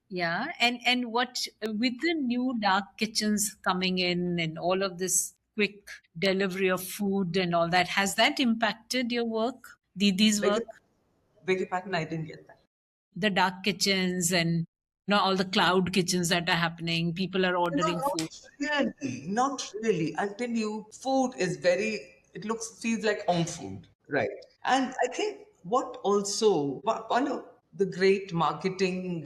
Yeah. And what with the new dark kitchens coming in and all of this quick delivery of food and all that, has that impacted your work? Didi's Beg work? your, beg your pardon, I didn't get that. The dark kitchens and all the cloud kitchens that are happening. People are No, ordering not food. really. Not really. I'll tell you, food is it feels like home food. Right. And I think one of the great marketing,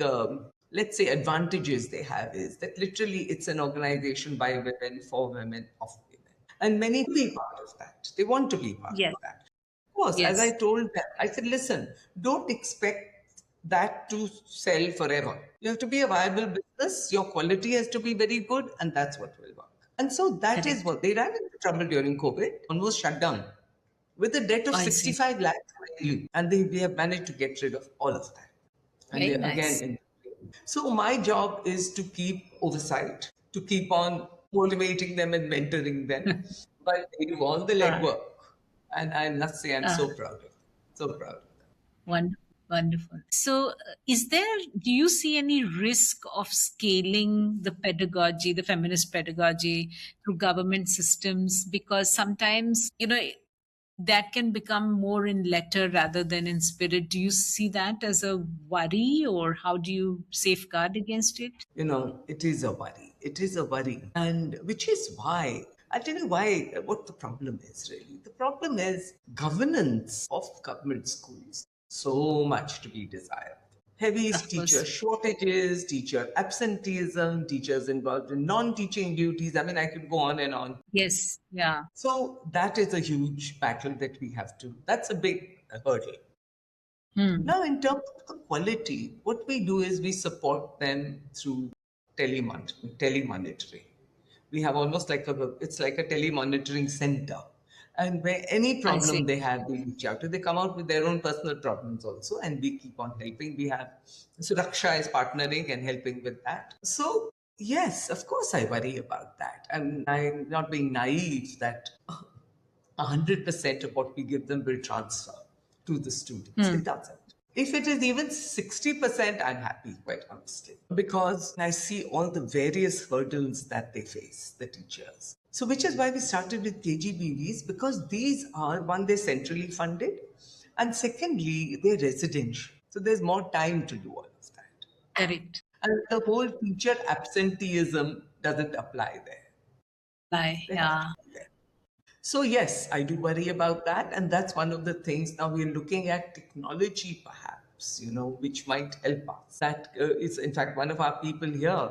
let's say, advantages they have is that literally it's an organization by women, for women, of women. And many to be part of that. They want to be part Yes. of that. Of course, as I Yes. told them, I said, listen, don't expect that to sell forever. You have to be a viable business, your quality has to be very good, and that's what will work. And so that is Correct. what they ran into trouble during COVID, almost shut down with a debt of I see. 65 lakhs value. And we have managed to get rid of all of that. And Very they nice. so my job is to keep oversight, to keep on motivating them and mentoring them. But they do all the Ah, legwork. And I must say, I'm ah. so proud of them. So proud of them. Wonderful. Wonderful. So, do you see any risk of scaling the pedagogy, the feminist pedagogy through government systems? Because sometimes, that can become more in letter rather than in spirit. Do you see that as a worry, or how do you safeguard against it? It is a worry. It is a worry. And which is why, I'll tell you why, what the problem is really. The problem is governance of government schools. So much to be desired. Heavy Of teacher course. shortages, teacher absenteeism, teachers involved in non-teaching duties. I mean, I could go on and on. Yes. Yeah. So that is a huge battle that we have to, that's a big hurdle. Hmm. Now, in terms of the quality, what we do is we support them through telemonitoring. We have almost like it's like a telemonitoring center. And where any I problem see. they have, we reach out to. They come out with their own personal problems also, and we keep on helping. We have Suraksha is partnering and helping with that. So, yes, of course, I worry about that. And I'm not being naive that 100% of what we give them will transfer to the students. Hmm. It doesn't. If it is even 60%, I'm happy, quite honestly, because I see all the various hurdles that they face, the teachers. So, which is why we started with KGBVs, because these are, one, they're centrally funded, and secondly, they're residential. So, there's more time to do all of that. Correct. And the whole teacher absenteeism doesn't apply there. They have to Yeah. be there. So, yes, I do worry about that. And that's one of the things now we're looking at technology, perhaps, which might help us. That is, in fact, one of our people here.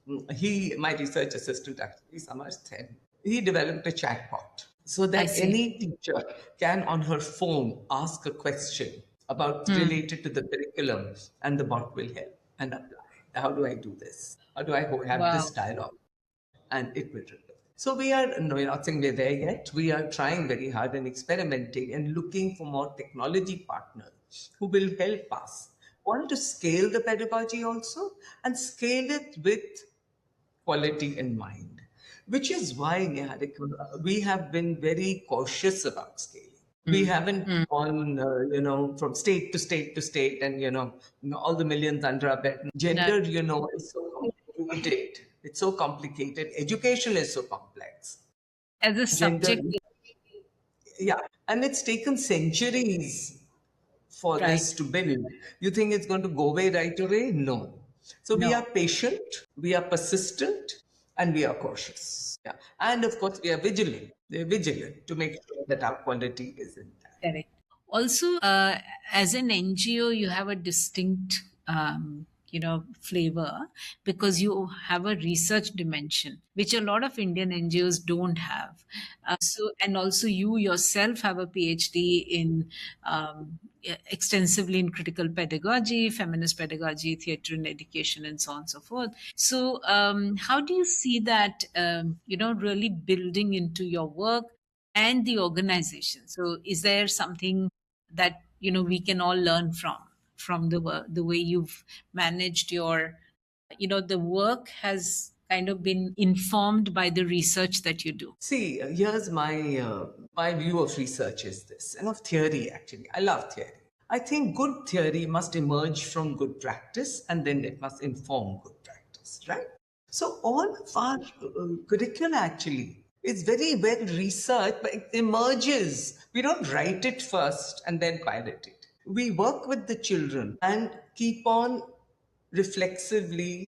My research assistant, actually, Samar Then, he developed a chatbot so I that see. any teacher can, on her phone, ask a question about Hmm. related to the curriculum, and the bot will help and apply. How do I do this? How do I have this Wow. dialogue? And it will deliver. So we are, no, we're not saying we're there yet. We are trying very hard and experimenting and looking for more technology partners who will help us. Want to scale the pedagogy also and scale it with quality in mind, which is why, Neharika, we have been very cautious about scaling. We Hmm. haven't Hmm. gone, from state to state to state and, all the millions under our belt. That Gender, is so complicated. It's so complicated. Education is so complex. as a Gender, subject, yeah. And it's taken centuries for right? this to build. You think it's going to go away right away? No. So we are No. patient, we are persistent, and we are cautious. Yeah. And of course, we are vigilant. We're vigilant to make sure that our quality is intact. Correct. Also, as an NGO, you have a distinct, flavor because you have a research dimension, which a lot of Indian NGOs don't have. And also you yourself have a PhD in extensively in critical pedagogy, feminist pedagogy, theatre and education, and so on and so forth. So, how do you see that, really building into your work and the organization? So is there something that we can all learn from the way you've managed your, the work has kind of been informed by the research that you do? See, here's my view of research is this, and of theory actually. I love theory. I think good theory must emerge from good practice, and then it must inform good practice, right? So all of our curricula actually is very well researched, but it emerges. We don't write it first and then pilot it. We work with the children and keep on reflexively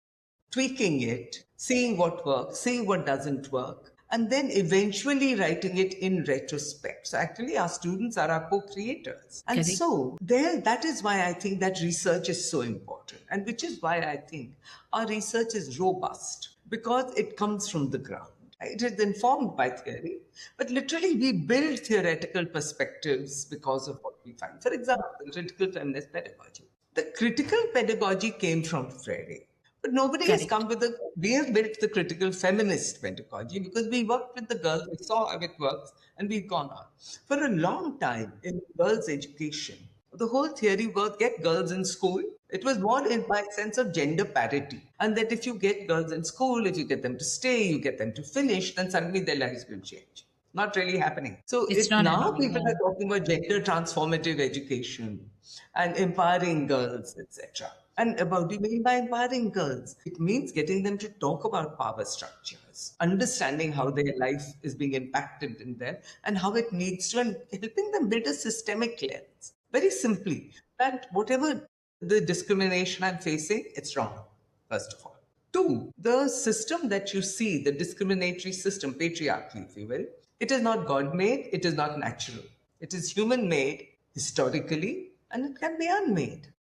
tweaking it, seeing what works, seeing what doesn't work, and then eventually writing it in retrospect. So actually our students are our co-creators. And Correct. so there, that is why I think that research is so important. And which is why I think our research is robust because it comes from the ground. It is informed by theory, but literally we build theoretical perspectives because of what we find. For example, the critical feminist pedagogy. The critical pedagogy came from Freire. But nobody has Correct. come with we have built the critical feminist pedagogy because we worked with the girls, we saw how it works, and we've gone on. For a long time in girls' education, the whole theory was get girls in school. It was more in my sense of gender parity. And that if you get girls in school, if you get them to stay, you get them to finish, then suddenly their lives will change. Not really happening. So It's it not now happening. people are No. talking about gender transformative education and empowering girls, etc. And what do you mean by empowering girls? It means getting them to talk about power structures, understanding how their life is being impacted in them and how it needs to, and helping them build a systemic lens. Very simply, that whatever the discrimination I'm facing, it's wrong, first of all. Two, the system that you see, the discriminatory system, patriarchy, if you will, it is not God made, it is not natural. It is human made historically, and it can be unmade.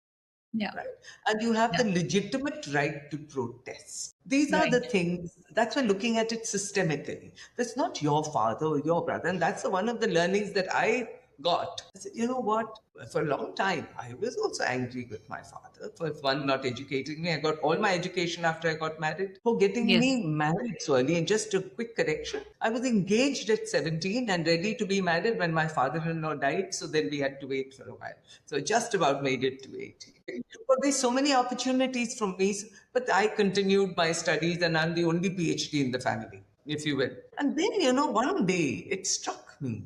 Yeah. right? And you have Yeah. the legitimate right to protest. These are the Right. things, that's why looking at it systemically. That's not your father or your brother. And that's one of the learnings that I got. I said, you know what? For a long time, I was also angry with my father for one not educating me. I got all my education after I got married, for getting Yes. me married so early. And just a quick correction, I was engaged at 17 and ready to be married when my father-in-law died. So then we had to wait for a while. So just about made it to 18. But there's so many opportunities from me, but I continued my studies and I'm the only PhD in the family, if you will. And then, one day it struck me.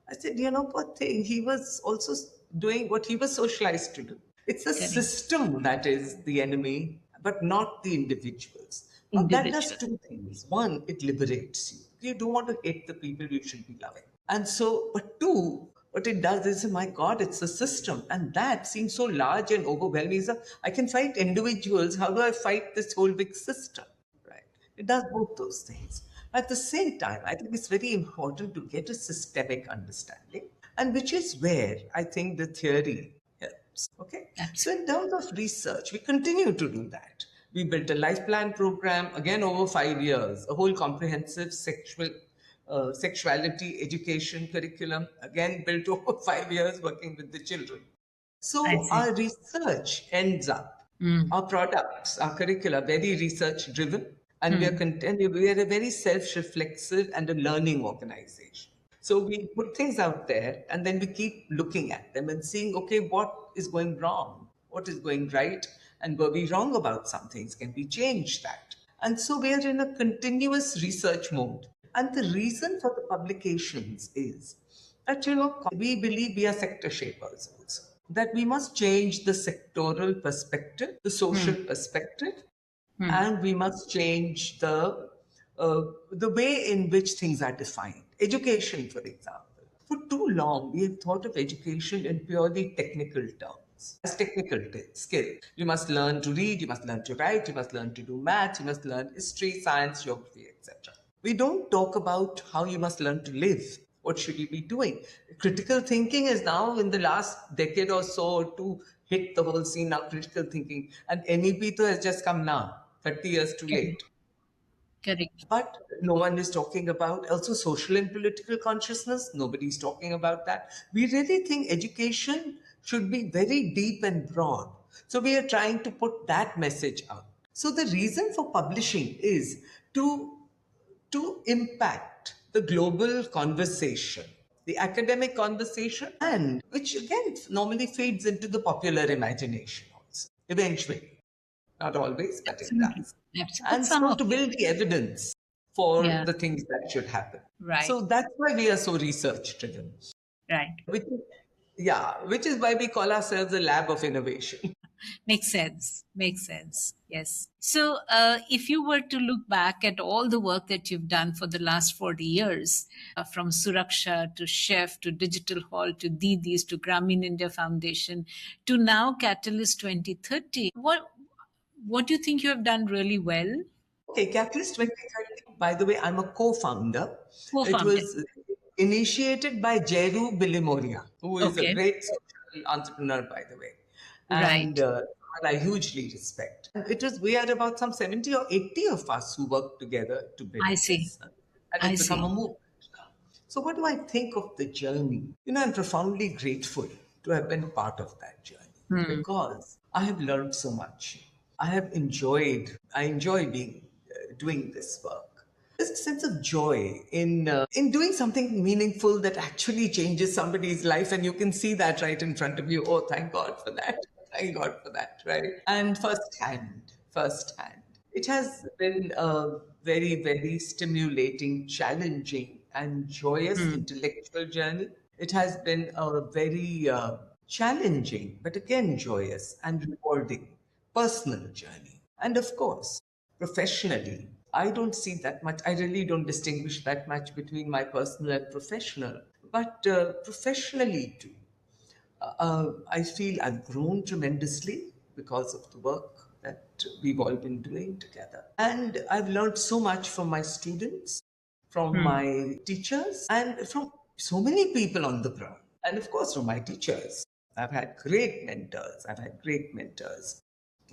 I said, poor thing, he was also doing what he was socialized to do. It's the Correct. system that is the enemy, but not the individuals. Now, that does Individual. two things. One, it liberates you. You don't want to hate the people you should be loving. And so, but two, what it does is, my God, it's a system. And that seems so large and overwhelming. So I can fight individuals. How do I fight this whole big system? Right? It does both those things. At the same time, I think it's very important to get a systemic understanding, and which is where I think the theory helps. Okay. So, Absolutely. in terms of research, we continue to do that. We built a life plan program, again over 5 years, a whole comprehensive sexuality education curriculum, again built over 5 years working with the children. I So see. our research ends up, Mm. our products, our curricula, very research driven, and Mm. we are a very self-reflexive and a learning organization. So we put things out there and then we keep looking at them and seeing, okay, what is going wrong? What is going right? And were we wrong about some things? Can we change that? And so we are in a continuous research mode. And the reason for the publications is that, we believe we are sector shapers also. That we must change the sectoral perspective, the social Mm. perspective, Mm. and we must change the way in which things are defined. Education, for example. For too long, we have thought of education in purely technical terms. As technical skill. You must learn to read, you must learn to write, you must learn to do math, you must learn history, science, geography, etc. We don't talk about how you must learn to live. What should you be doing? Critical thinking is now, in the last decade or so, to hit the whole scene now, critical thinking. And NEP has just come now, 30 years too Correct. late. Correct. But no one is talking about also social and political consciousness. Nobody's talking about that. We really think education should be very deep and broad. So we are trying to put that message out. So the reason for publishing is to impact the global conversation, the academic conversation, and which again normally fades into the popular imagination also, eventually. Not always, but it Absolutely. does. Absolutely. But And some so of to it. build the evidence for Yeah. the things that should happen. Right. So that's why we are so research driven. Right. Which is, yeah, which is why we call ourselves a lab of innovation. Makes sense. Makes sense. Yes. So, if you were to look back at all the work that you've done for the last 40 years, from Suraksha to Chef to Digital Hall to Didis to Gramin India Foundation to now Catalyst 2030, what do you think you have done really well? Okay, Catalyst 2030, by the way, I'm a co-founder. It Co-founded. was initiated by Jeru Bilimoria, who is a Okay. great social entrepreneur, by the way, and Right. I hugely respect. And it was, we had about some 70 or 80 of us who worked together to build I see. this. And I it's become a see. movement now. So what do I think of the journey? I'm profoundly grateful to have been part of that journey Hmm. because I have learned so much. I enjoy being doing this work. There's a sense of joy in doing something meaningful that actually changes somebody's life, and you can see that right in front of you. Oh, thank God for that! Thank God for that, right? And firsthand, it has been a very, very stimulating, challenging, and joyous Hmm. intellectual journey. It has been a very challenging, but again joyous and rewarding personal journey. And of course, professionally, I don't see that much. I really don't distinguish that much between my personal and professional. But professionally too, I feel I've grown tremendously because of the work that we've all been doing together. And I've learned so much from my students, from Hmm. my teachers, and from so many people on the ground. And of course, from my teachers. I've had great mentors. I've had great mentors.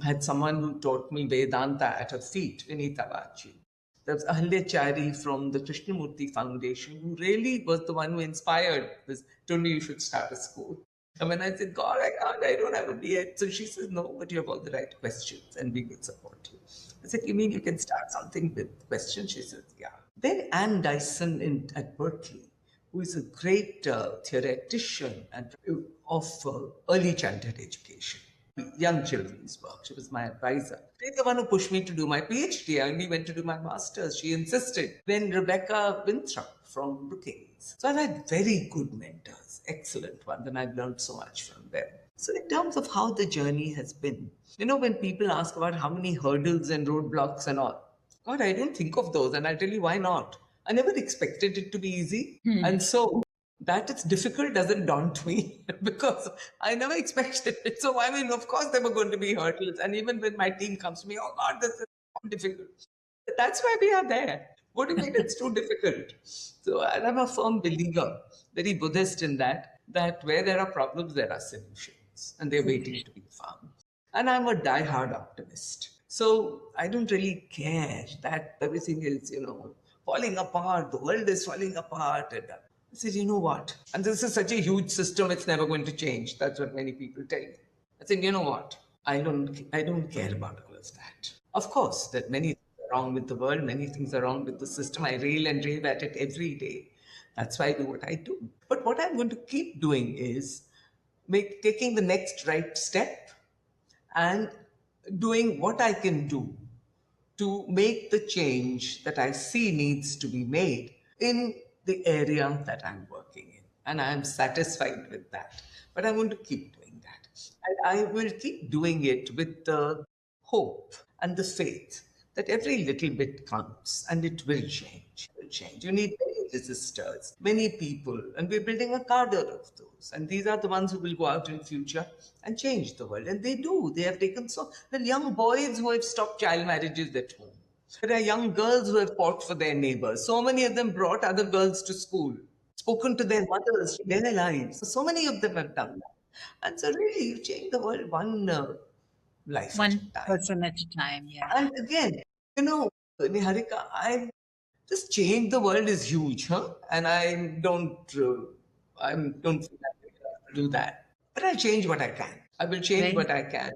I had someone who taught me Vedanta at her feet, Vinita Vachi. There was Ahalya Chari from the Krishnamurti Foundation, who really was the one who inspired this, told me you should start a school. And when I said, God, I can't, I don't have a B.Ed. So she says, no, but you have all the right questions and we will support you. I said, you mean you can start something with questions? She says, yeah. Then Anne Dyson at Berkeley, who is a great theoretician and of early childhood education, young children's work. She was my advisor. She's the one who pushed me to do my PhD. I only went to do my master's. She insisted. Then Rebecca Winthrop from Brookings. So I've had very good mentors, excellent ones, and I've learned so much from them. So in terms of how the journey has been, when people ask about how many hurdles and roadblocks and all, God, I don't think of those, and I'll tell you why not. I never expected it to be easy. And so that it's difficult doesn't daunt me because I never expected it. So, of course, there were going to be hurdles. And even when my team comes to me, oh God, this is difficult. That's why we are there. What do you mean it's too difficult? So, and I'm a firm believer, very Buddhist in that where there are problems, there are solutions, and they're waiting to be found. And I'm a die-hard optimist. So I don't really care that everything is, falling apart, the world is falling apart. And I said, you know what? And this is such a huge system, it's never going to change. That's what many people tell me. I said, you know what? I don't care about all of that. Of course, that many things are wrong with the world, many things are wrong with the system. I rail and rave at it every day. That's why I do what I do. But what I'm going to keep doing is taking the next right step and doing what I can do to make the change that I see needs to be made in the area that I'm working in. And I'm satisfied with that. But I want to keep doing that. And I will keep doing it with the hope and the faith that every little bit counts and it will change. It will change. You need many resistors, many people, and we're building a cadre of those. And these are the ones who will go out in future and change the world. And they do. They have taken there are young boys who have stopped child marriages at home. There are young girls who have fought for their neighbors. So many of them brought other girls to school, spoken to their mothers, their lives. So many of them have done that. And so really, you change the world one life at a One time. person at a time, yeah. And again, Neharika, I just change the world is huge, huh? And I don't feel like I have to do that. But I'll change what I can. I will change what I can,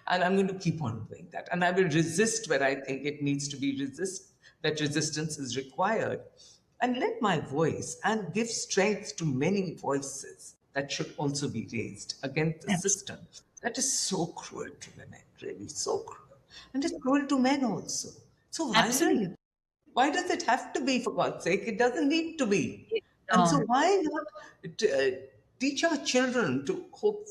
and I'm going to keep on doing that. And I will resist where I think it needs to be that resistance is required, and let my voice and give strength to many voices that should also be raised against the system that is so cruel to women, really so cruel, and it's cruel to men also. So Absolutely. violent. Why does it have to be, for God's sake? It doesn't need to be. And so No. why not teach our children to hope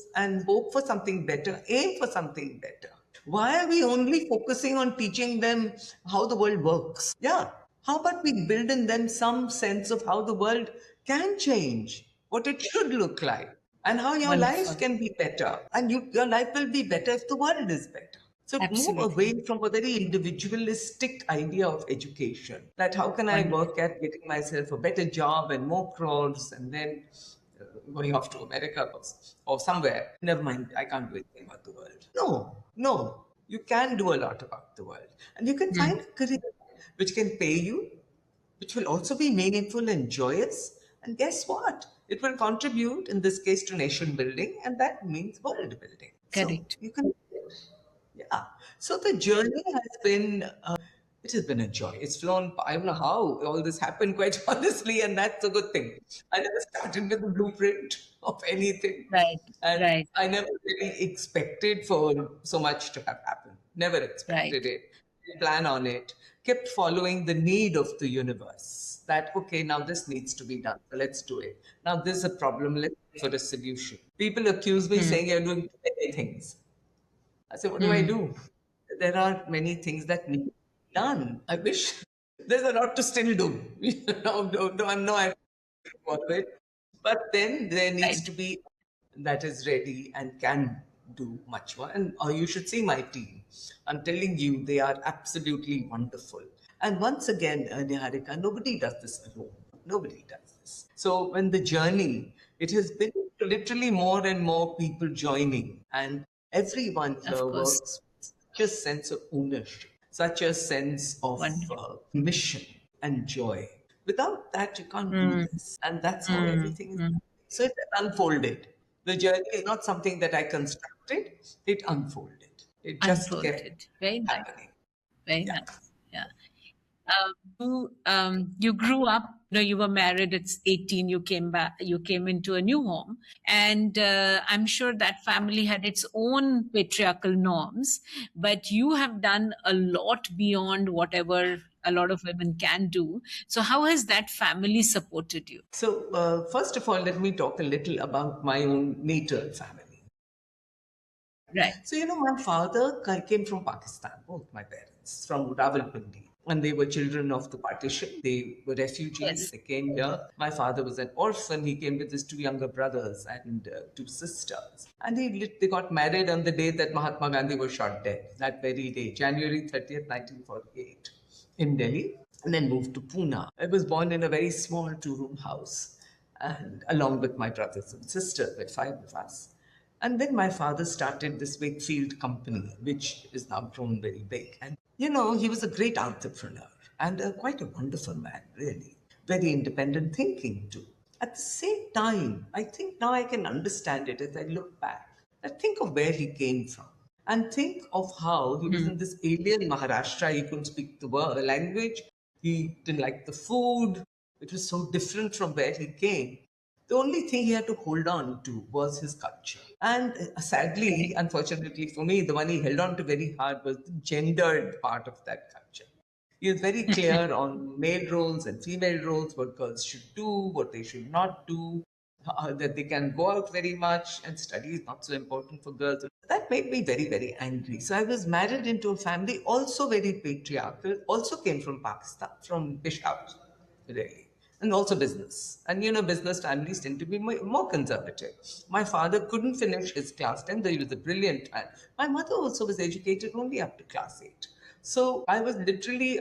for something better, aim for something better? Why are we only focusing on teaching them how the world works? Yeah. How about we build in them some sense of how the world can change, what it should look like, and how your life Wonderful. can be better. And your life will be better if the world is better. So move Absolutely. away from a very individualistic idea of education. That how can I Wonderful. work at getting myself a better job and more crores and then going off to America or somewhere. Never mind, I can't do anything about the world. No. You can do a lot about the world. And you can find a career which can pay you, which will also be meaningful and joyous. And guess what? It will contribute, in this case, to nation building, and that means world building. So Correct. you can, yeah. So the journey it has been a joy. It's flown, I don't know how all this happened, quite honestly, and that's a good thing. I never started with a blueprint of anything. Right. And Right. I never really expected for so much to have happened. Never Right. expected it. Didn't plan on it. Kept following the need of the universe. That, okay, now this needs to be done. So let's do it. Now this is a problem. Let's look for a solution. People accuse me saying you're doing too many things. I say, what do I do? There are many things that need to be done. I wish there's a lot to still do. I'm follow it. But then there needs Right. to be that is ready and can do much more. And you should see my team. I'm telling you, they are absolutely wonderful. And once again, Niharika, nobody does this alone. Nobody does this. So when the journey, it has been to literally more and more people joining, and everyone Of here course. works with such a sense of ownership, such a sense of Wonderful. mission and joy. Without that, you can't do Mm, this. And that's how mm, everything is. mm. So it unfolded. The journey is not something that I constructed, it unfolded. It just kept Unfolded. Very nice. happening. Very Yeah. nice. Yeah. You grew up, you were married at 18, you came back, you came into a new home, and I'm sure that family had its own patriarchal norms, but you have done a lot beyond whatever a lot of women can do. So how has that family supported you? So, first of all, let me talk a little about my own natal family. Right. So, my father came from Pakistan, both my parents, from Rawalpindi. And they were children of the partition. They were refugees. Yes. They came here. My father was an orphan. He came with his two younger brothers and two sisters. And they got married on the day that Mahatma Gandhi was shot dead, that very day, January 30th, 1948, in Delhi, and then moved to Pune. I was born in a very small two-room house, and along with my brothers and sisters, with five of us. And then my father started this Wakefield company, which is now grown very big. And, he was a great entrepreneur and quite a wonderful man, really. Very independent thinking, too. At the same time, I think now I can understand it as I look back. I think of where he came from and think of how he was Mm. in this alien Maharashtra. He couldn't speak the language. He didn't like the food. It was so different from where he came. The only thing he had to hold on to was his culture. And sadly, unfortunately for me, the one he held on to very hard was the gendered part of that culture. He is very clear on male roles and female roles, what girls should do, what they should not do, that they can go out very much, and study is not so important for girls. That made me very, very angry. So I was married into a family also very patriarchal, also came from Pakistan, from Peshawar, really, and also business. And business families tend to be more conservative. My father couldn't finish his class 10, though he was a brilliant man. My mother also was educated only up to class 8. So I was literally,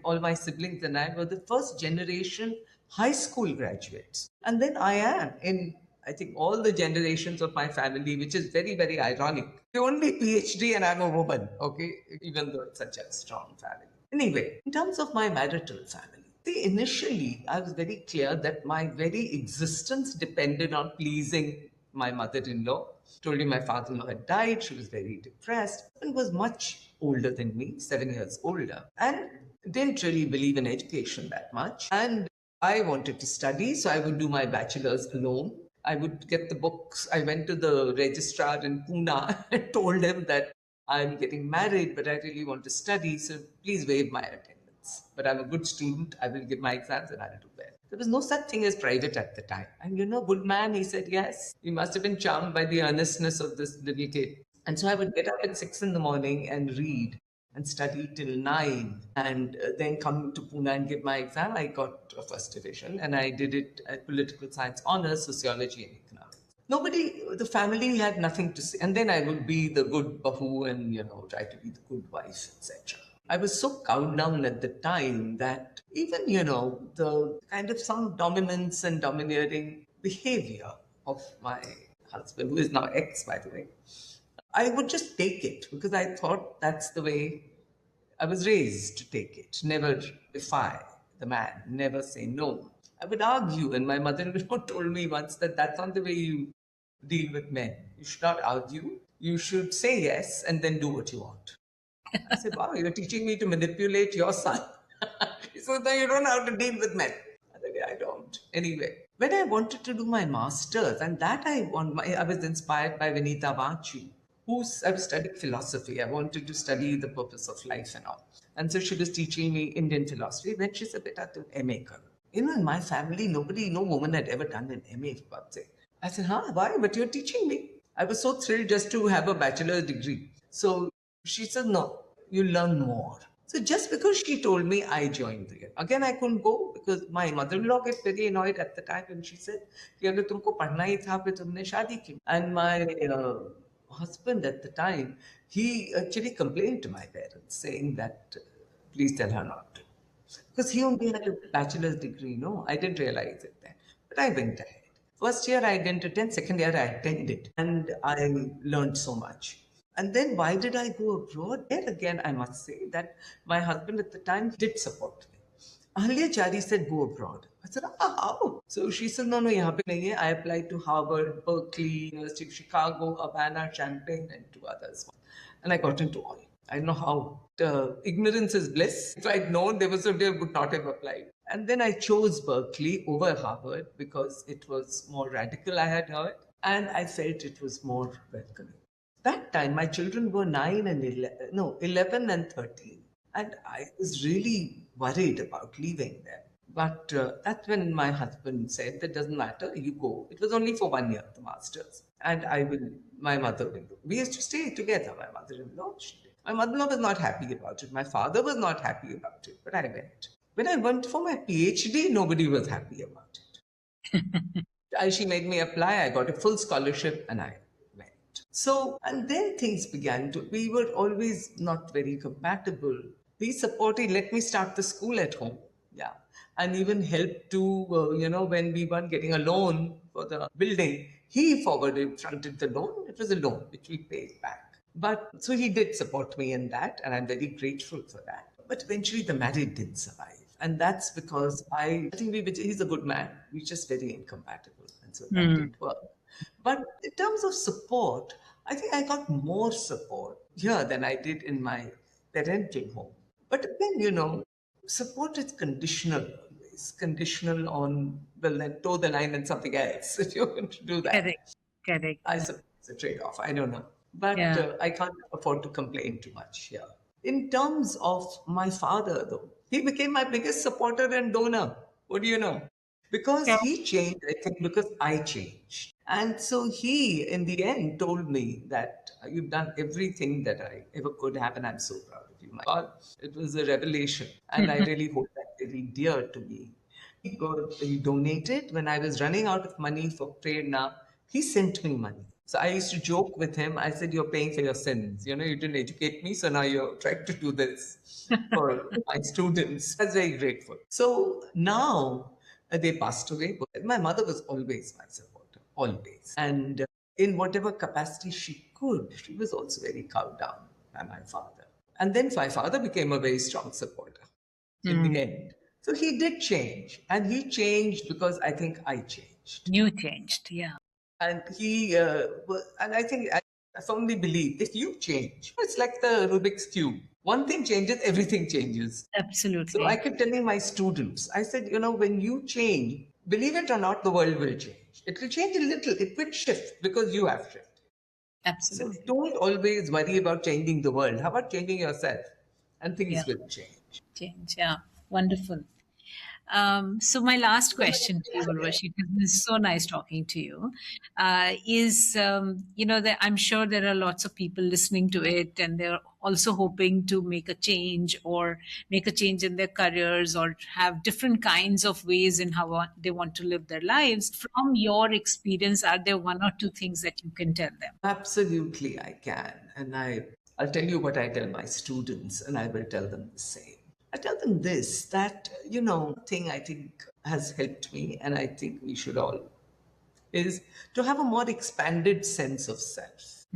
all my siblings and I were the first generation high school graduates. And then I am in, I think, all the generations of my family, which is very, very ironic. The only PhD and I'm a woman, okay, even though it's such a strong family. Anyway, in terms of my marital family, see, initially I was very clear that my very existence depended on pleasing my mother-in-law. Told you my father-in-law had died. She was very depressed and was much older than me, 7 years older, and didn't really believe in education that much. And I wanted to study, so I would do my bachelor's alone. I would get the books. I went to the registrar in Pune and told him that I'm getting married, but I really want to study, so please waive my attendance. But I'm a good student. I will give my exams and I'll do well. There was no such thing as private at the time. And good man, he said, yes. He must have been charmed by the earnestness of this little kid. And so I would get up at 6 in the morning and read and study till 9 and then come to Pune and give my exam. I got a first division and I did it at political science honors, sociology and economics. Nobody, the family had nothing to say. And then I would be the good bahu and, try to be the good wife, etc. I was so cowed down at the time that even, the kind of some dominance and domineering behavior of my husband, who is now ex, by the way, I would just take it because I thought that's the way I was raised to take it. Never defy the man, never say no. I would argue, and my mother in law told me once that that's not the way you deal with men. You should not argue. You should say yes and then do what you want. I said, wow, you're teaching me to manipulate your son. She said, no, you don't know how to deal with men. I said, yeah, I don't. Anyway, when I wanted to do my master's, and that I was inspired by Vinita Vachu, I was studying philosophy. I wanted to study the purpose of life and all. And so she was teaching me Indian philosophy. Then she said, beta, tu MA kar. In my family, no woman had ever done an MA, for God's sake. I said, huh, why? But you're teaching me. I was so thrilled just to have a bachelor's degree. So she said, no, you learn more. So just because she told me, I joined the again, I couldn't go because my mother-in-law get very annoyed at the time and she said, कि अगर तुमको पढ़ना ही था फिर तुमने शादी की. And my husband at the time, he actually complained to my parents saying that, please tell her not to. Because he only had a bachelor's degree, no? I didn't realize it then. But I went ahead. First year I didn't attend, second year I attended, and I learned so much. And then why did I go abroad? There again, I must say that my husband at the time did support me. Ahalya Chari said, go abroad. I said, how? So she said, no, yahan pe nahi hai. I applied to Harvard, Berkeley, University of Chicago, Havana, Champaign, and two others. And I got into all. I don't know how. Ignorance is bliss. If I'd known, there was a day I would not have applied. And then I chose Berkeley over Harvard because it was more radical, I had heard. And I felt it was more welcoming. That time, my children were 9 and 11, no, 11 and 13. And I was really worried about leaving them. But that's when my husband said, that doesn't matter, you go. It was only for 1 year, the master's. And I will, my mother-in-law. We used to stay together, my mother-in-law. My mother-in-law was not happy about it. My father was not happy about it, but I went. When I went for my PhD, nobody was happy about it. She made me apply. I got a full scholarship and I went. So, and then things began to, we were always not very compatible. He supported, let me start the school at home. Yeah. And even helped to, when we weren't getting a loan for the building, he fronted the loan. It was a loan which we paid back. But so he did support me in that, and I'm very grateful for that. But eventually the marriage didn't survive. And that's because I think he's a good man. We're just very incompatible. And so that didn't work. But in terms of support, I think I got more support here than I did in my parental home. But again, support is conditional always. Conditional on, well, then toe the line and something else if you're going to do that. Correct. I suppose it's a trade-off. I don't know. But I can't afford to complain too much here. In terms of my father, though, he became my biggest supporter and donor. What do you know? Because he changed, I think, because I changed. And so he, in the end, told me that you've done everything that I ever could have, and I'm so proud of you. My God, it was a revelation, and I really hold that very dear to me. He donated when I was running out of money for Prerna. He sent me money. So I used to joke with him. I said, "You're paying for your sins. You didn't educate me, so now you're trying to do this for my students." I was very grateful. So now they passed away. But my mother was always my supporter, always. And in whatever capacity she could, she was also very cowed down by my father. And then my father became a very strong supporter in the end. So he did change. And he changed because I think I changed. You changed, yeah. And and I think I firmly believe if you change, it's like the Rubik's Cube. One thing changes, everything changes. Absolutely. So I kept telling my students, I said, when you change, believe it or not, the world will change. It will change a little. It will shift because you have shifted. Absolutely. So don't always worry about changing the world. How about changing yourself? And things will change. Yeah. Wonderful. So my last question to you, Urvashi, because it's so nice talking to you, is that I'm sure there are lots of people listening to it, and they're also hoping to make a change or make a change in their careers or have different kinds of ways in how they want to live their lives. From your experience, are there one or two things that you can tell them? Absolutely, I can, and I'll tell you what I tell my students, and I will tell them the same. I tell them this, that, thing I think has helped me, and I think we should all, is to have a more expanded sense of self.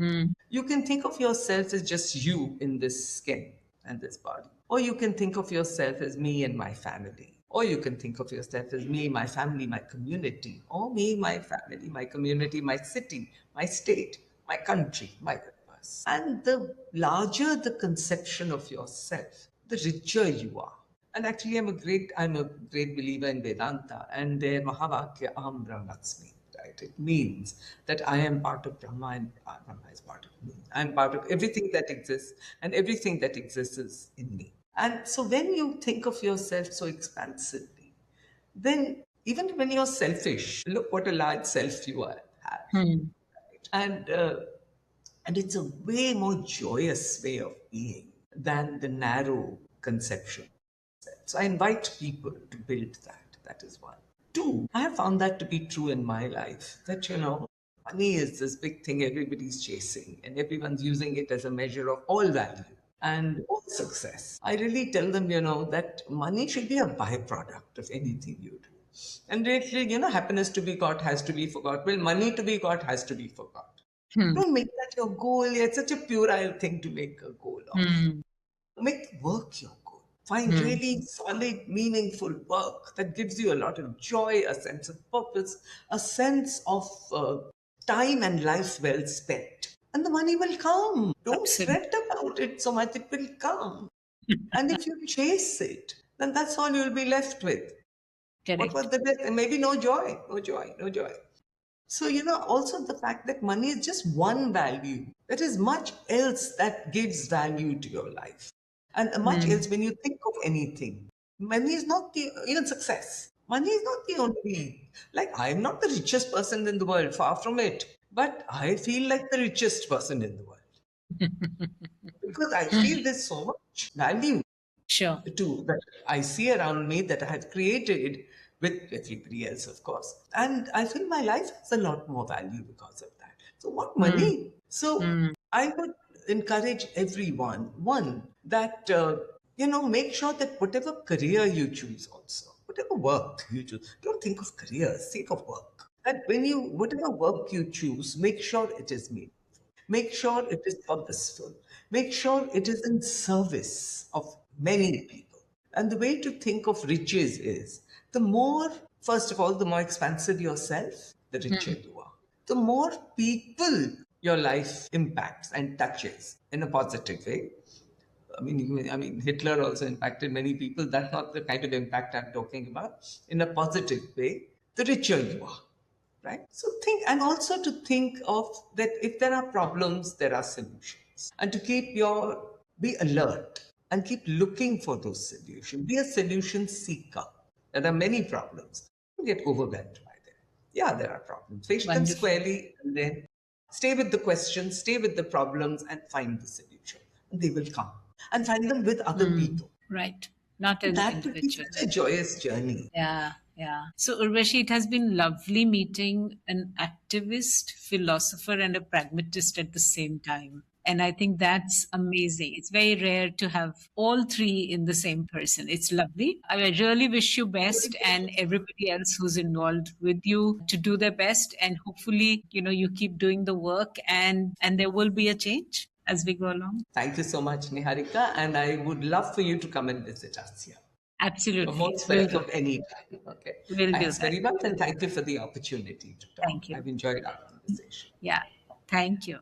You can think of yourself as just you in this skin and this body. Or you can think of yourself as me and my family. Or you can think of yourself as me, my family, my community. Or me, my family, my community, my city, my state, my country, my purpose. And the larger the conception of yourself, the richer you are. And actually, I'm a great believer in Vedanta and their Mahavakya Aham Brahmasmi. Right? It means that I am part of Brahma and Brahma is part of me. I'm part of everything that exists, and everything that exists is in me. And so when you think of yourself so expansively, then even when you're selfish, look what a large self you have. And it's a way more joyous way of being than the narrow conception. So I invite people to build that. That is one. Two, I have found that to be true in my life, that, money is this big thing everybody's chasing and everyone's using it as a measure of all value and all success. I really tell them, that money should be a byproduct of anything you do. And lately, happiness to be got has to be forgot. Well, money to be got has to be forgot. Hmm. Don't make that your goal. It's such a puerile thing to make a goal of. Hmm. Make work your goal. Find Hmm. really solid, meaningful work that gives you a lot of joy, a sense of purpose, a sense of time and life well spent. And the money will come. Don't Absolutely. fret about it so much, it will come. And if you chase it, then that's all you'll be left with. What was Correct. the best? And maybe no joy, no joy, no joy. So, also the fact that money is just one value. There is much else that gives value to your life. And much Hmm. else when you think of anything. Money is not the, even success. Money is not the only, like, I'm not the richest person in the world, far from it. But I feel like the richest person in the world because I feel there's so much value Sure. to that I see around me that I have created with everybody else, of course. And I feel my life has a lot more value because of that. So, what Hmm. money? So, Hmm. I would encourage everyone, one, that, make sure that whatever career you choose, also, whatever work you choose, don't think of careers, think of work. That whatever work you choose, make sure it is me. Make sure it is purposeful. Make sure it is in service of many people. And the way to think of riches is the more, first of all, the more expansive yourself, the richer Hmm. you are. The more people your life impacts and touches in a positive way. I mean, Hitler also impacted many people. That's not the kind of impact I'm talking about. In a positive way, the richer you are, right? So think, and also to think of that if there are problems, there are solutions, and to be alert and keep looking for those solutions. Be a solution seeker. There are many problems. Don't get overwhelmed by them. Yeah, there are problems. Face them Wonderful. squarely, and then stay with the questions, stay with the problems, and find the solution. And they will come. And find them with other Hmm. people. Right. Not an That will be individual. such a joyous journey. Yeah, yeah. So, Urvashi, it has been lovely meeting an activist, philosopher, and a pragmatist at the same time. And I think that's amazing. It's very rare to have all three in the same person. It's lovely. I really wish you best and everybody else who's involved with you to do their best. And hopefully, you keep doing the work and there will be a change as we go along. Thank you so much, Niharika, and I would love for you to come and visit us here. You're Absolutely. most We'll do welcome that. anytime. Okay. We'll do Thanks that. very much, and tk you for the opportunity to talk. Thank you. I've enjoyed our conversation. Yeah. Thank you.